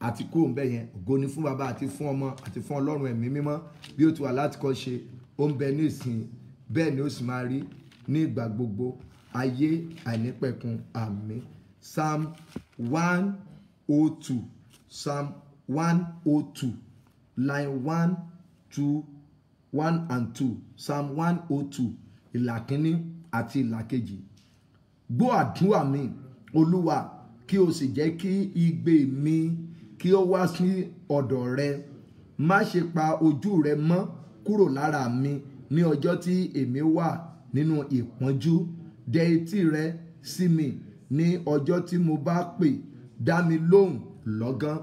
àti kúrò ń bẹ̀ yẹn. Ògo ni fún bàbá àti fún ọmọ àti fún Ọlọ́run ẹ̀mí mímọ́ bí ó ti wà láti kọ́ ṣe ó ń bẹ ní ìsìn bẹ́ẹ̀ ni ó sì máa rí ní ìgbà gbogbo ayé àìnípẹ̀kun àmín. Psalm 102 Psalm 102 line 1 2 1 and 2 Psalm 102 ìlà kínní àti ìlà kejì. Gbọ́ àdúrà mi Olúwa kí o sì jẹ́ kí igbe mi kí ó wá sí ọ̀dọ̀ rẹ. Má ṣe pa ojú rẹ mọ́ kúrò lára mi ní ọjọ́ tí èmi wà nínú ìpọ́njú. Dẹ etí rẹ sí mi ní ọjọ́ tí mo bá pè. Dá mi lóhùn lọ́gán.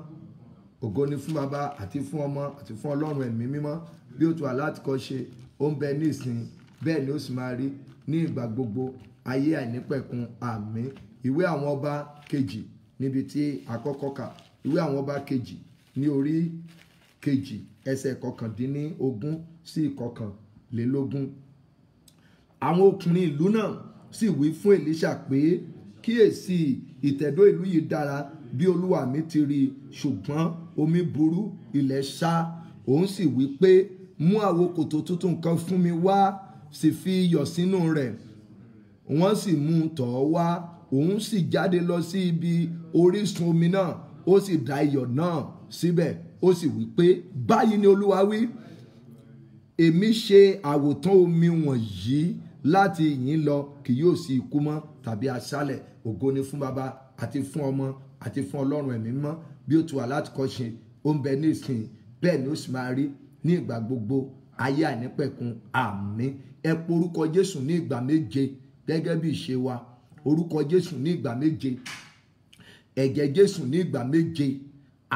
Ògo ni fún bàbá àti fún ọmọ àti fún Ọlọ́run ẹ̀mí mímọ́ bí ó ti wà láti kọ́ ṣe ó ń bẹ ní ìsìn bẹ́ẹ̀ ni ó sì máa rí ní ìgbà gbogbo ayé àìnípẹ̀kun àmín. Ìwé àwọn ọba kejì níbi tí àkọ́kọ́ kà ìwé àwọn ọba kejì ní orí kejì ẹsẹ̀ 19 sí 21. Àwọn ọkùnrin ìlú náà sì wí fún Èlíṣà pé kíyèsí ìtẹ̀dó ìlú yìí dára bí olúwa mi ti rí ṣùgbọ́n omi burú ilẹ̀ ṣá. Òun sì wí pé mú àwo kòtò tuntun kan fún mi wá sì fi iyọ̀ sínú rẹ̀. Wọ́n sì mú un tọ̀ ọ́ wá. Òun sì jáde lọ sí ibi orísun omi náà ó sì da iyọ̀ náà síbẹ̀ ó sì wí pé báyìí ni olúwa wí èmi ṣe àwòtán omi wọ̀nyí láti ìyín lọ kì yóò sí ikú mọ́ tàbí aṣálẹ̀. Ògo ni fún bàbá àti fún ọmọ àti fún Ọlọ́run ẹ̀mí mọ́ bí ó ti wà láti kọ́ ṣe ó ń bẹ ní ìsìn bẹ́ẹ̀ ni ó sì máa rí ní ìgbà gbogbo ayé àìnípẹ̀kun àmín. Ẹ po orúkọ Jésù ní ìgbà méje gẹ́gẹ́ bí ìṣe wa. Orúkọ Jésù ní ìgbà méje, ẹ̀jẹ̀ Jésù ní ìgbà méje,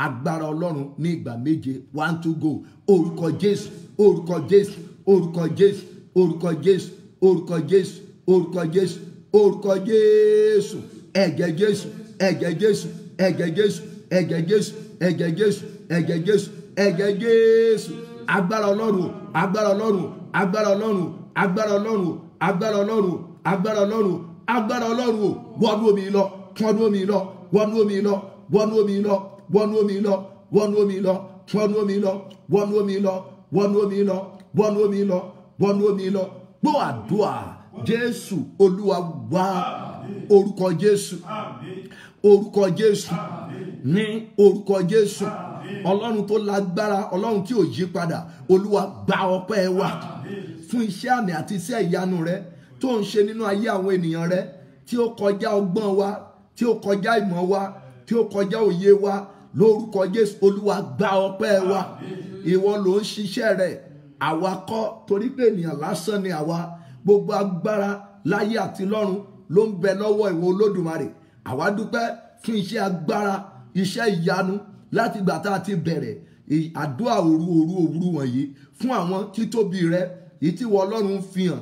agbára Ọlọ́run ní ìgbà méje. 1 2 go. Orúkọ Jésù, orúkọ Jésù, orúkọ Jésù, orúkọ Jésù, orúkọ Jésù, orúkọ Jésù, orúkọ Jésù, ẹ̀jẹ̀ Jésù, ẹ̀jẹ̀ Jésù, ẹ̀jẹ̀ Jésù, ẹ̀jẹ̀ Jésù, ẹ̀jẹ̀ Jésù, ẹ̀jẹ̀ Jésù, ẹ̀jẹ̀ Jésù. Agbára Ọlọ́run, agbára Ọlọ́run, agbára Ọlọ́run, agbára Ọlọ́run, agbára Ọlọ́run, agbára Ọlọ́run, agbára Ọlọ́run. Wọnú omi lọ, wọnú omi lọ, wọnú omi lọ, wọnú omi lọ, wọnú omi lọ, wọnú omi lọ, wọnú omi lọ, wọnú omi lọ, wọnú omi lọ, wọnú omi lọ, wọnú omi lọ. Gbọ́ àdúrà Jésù Olúwa wá. Orúkọ Jésù, orúkọ Jésù, ní orúkọ Jésù. Ọlọ́run tó lágbára, Ọlọ́run tí ò yí padà, Olúwa gba ọpẹ́ wa fún iṣẹ́ àmì àti iṣẹ́ ìyanu rẹ tó ń ṣe nínú ayé àwọn ènìyàn rẹ tí ó kọjá ọgbọ́n wa, tí ó kọjá ìmọ̀ wa, tí ó kọjá òye wa. Lórúkọ Jésù Olúwa gba ọpẹ́ wa. Ìwọ ló ń ṣiṣẹ́ rẹ̀, àwa kọ́, torí pé ènìyàn lásán ni àwa. Gbogbo agbára láyé àti lọ́run ló ń bẹ lọ́wọ́ ìwọ Olódùmarè. Àwa dúpẹ́ fún iṣẹ́ agbára, iṣẹ́ ìyanu láti ìgbà tá a ti bẹ̀rẹ̀ àdúrà òru wọ̀nyí fún àwọn títóbi rẹ èyí tí ìwọ Ọlọ́run fi hàn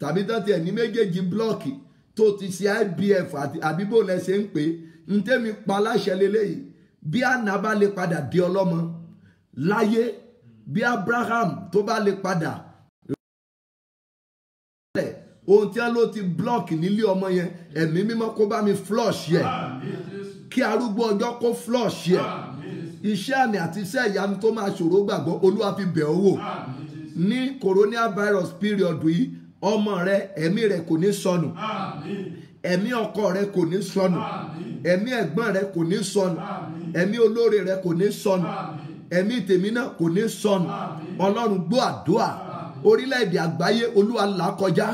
tàbí tán tiẹ̀ ní méjèèjì blọ́ọ̀kì tó ti ṣe IVF àbí bó lẹ ṣe ń pè é ń tẹ́mi pa láṣẹ lélẹ́yìí bí Ànà bá lè padà di ọlọ́mọ láyé bí Abraham tó bá lè padà ohun tí wọ́n ló ti blọ́ọ̀kì nílé ọmọ yẹn ẹ̀mí mímọ́ kó bá mi flush yẹ kí arúgbó ọjọ́ kó flush yẹ iṣẹ́ àmì àti iṣẹ́ ìyanu tó máa ṣòro gbàgbọ́ Olúwa fi bẹ̀ ọ́ wò ní coronavirus period yìí ọmọ rẹ ẹ̀mí rẹ kò ní sọnù ẹ̀mí ọkọ rẹ kò ní sọnù ẹ̀mí ẹ̀gbọ́n rẹ kò ní sọnù ẹ̀mí olóore rẹ kò ní sọnù ẹ̀mí tèmi náà kò ní sọnù Ọlọ́run gbọ́ àdúrà orílẹ̀-èdè àgbáyé Olúwa là kọjá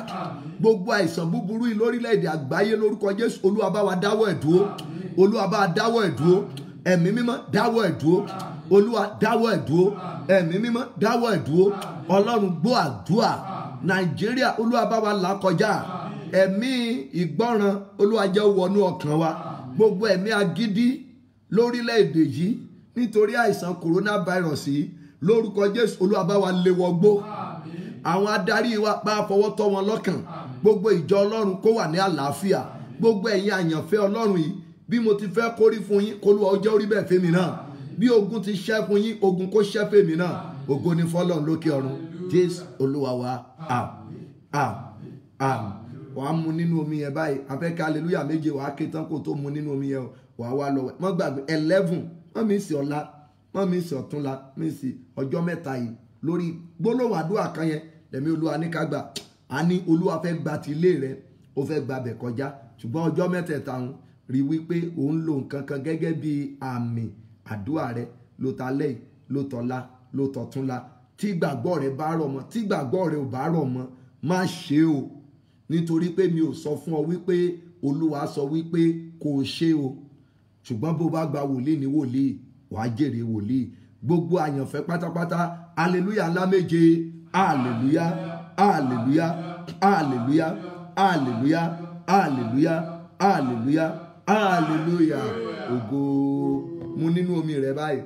gbogbo àìsàn búburú yìí lórílẹ̀-èdè àgbáyé lórúkọ Jésù Olúwa bá wa dáwọ́ ẹ̀ dúró Olúwa bá wa dáwọ́ ẹ̀ dúró ẹ̀mí mímọ́ dáwọ́ ẹ̀ dúró Olúwa dáwọ́ ẹ̀ dúró ẹ̀mí mímọ́ dáwọ́ ẹ̀ dúró Ọlọ́run gbọ́ àdúrà Nàìjíríà Olúwa bá wa là kọjá ẹ̀mí ìgbọ́ràn Olúwa jẹ́ wọnú ọkàn wa gbogbo ẹ̀mí agídí lórílẹ̀-èdè yìí nítorí àìsàn coronavirus yìí lórúkọ Jésù Olúwa bá wa lé wọgbó àwọn adarí wa bá fọwọ́ tọ́ wọn lọ́kàn gbogbo ìjọ Ọlọ́run kó wà ní àlàáfíà gbogbo ẹ̀yin àyànfẹ́ Ọlọ́run yìí bí mo ti fẹ́ kórí fún yín k'Olúwa ó jẹ́ orí bẹ́ẹ̀ fẹ́mi náà bí ogun ti ṣẹ́ fún yín ogun kó ṣẹ́ fẹ́mi náà ògo ni fọ́lọ́run lókè ọ̀run Jésù Olúwa wa wàá mu nínú omi yẹn báyìí afẹ́kẹ́ hallelujah méje wàá ké tán kó tó mu nínú omi yẹn wàá wá lọ wẹ̀ mọ́ gbàgbé 11 mọ́ mi sí ọ̀la mọ́ mi sí ọ̀túnla mi sí ọjọ́ mẹ́ta yìí lórí gbólóhùn àdúrà kan yẹn lẹ́mí Olúwa ní ká gbà á ní Olúwa fẹ́ gba ti ilé rẹ ó fẹ́ gba bẹ̀ kọjá ṣùgbọ́n ọjọ́ mẹ́tẹ̀ẹ̀ta ń rí wípé òun lo nǹkan kan gẹ́gẹ́ bí àmì àdúrà rẹ ló ta lẹ́yìn ló tọ̀la ló tọ̀túnla tí gbàgbọ́ rẹ bá rọ̀ mọ́ tí gbàgbọ́ rẹ ò bá rọ̀ mọ́ má ṣe o nítorí pé mi ò sọ fún ọ wípé Olúwa sọ wípé kò ṣe o ṣùgbọ́n bó bá gba wòlíì ní wòlíì wàá jèrè wòlíì gbogbo àyànfẹ́ pátápátá hallelujah ńlá méje hallelujah hallelujah hallelujah hallelujah hallelujah hallelujah hallelujah ògo mu nínú omi rẹ báyìí.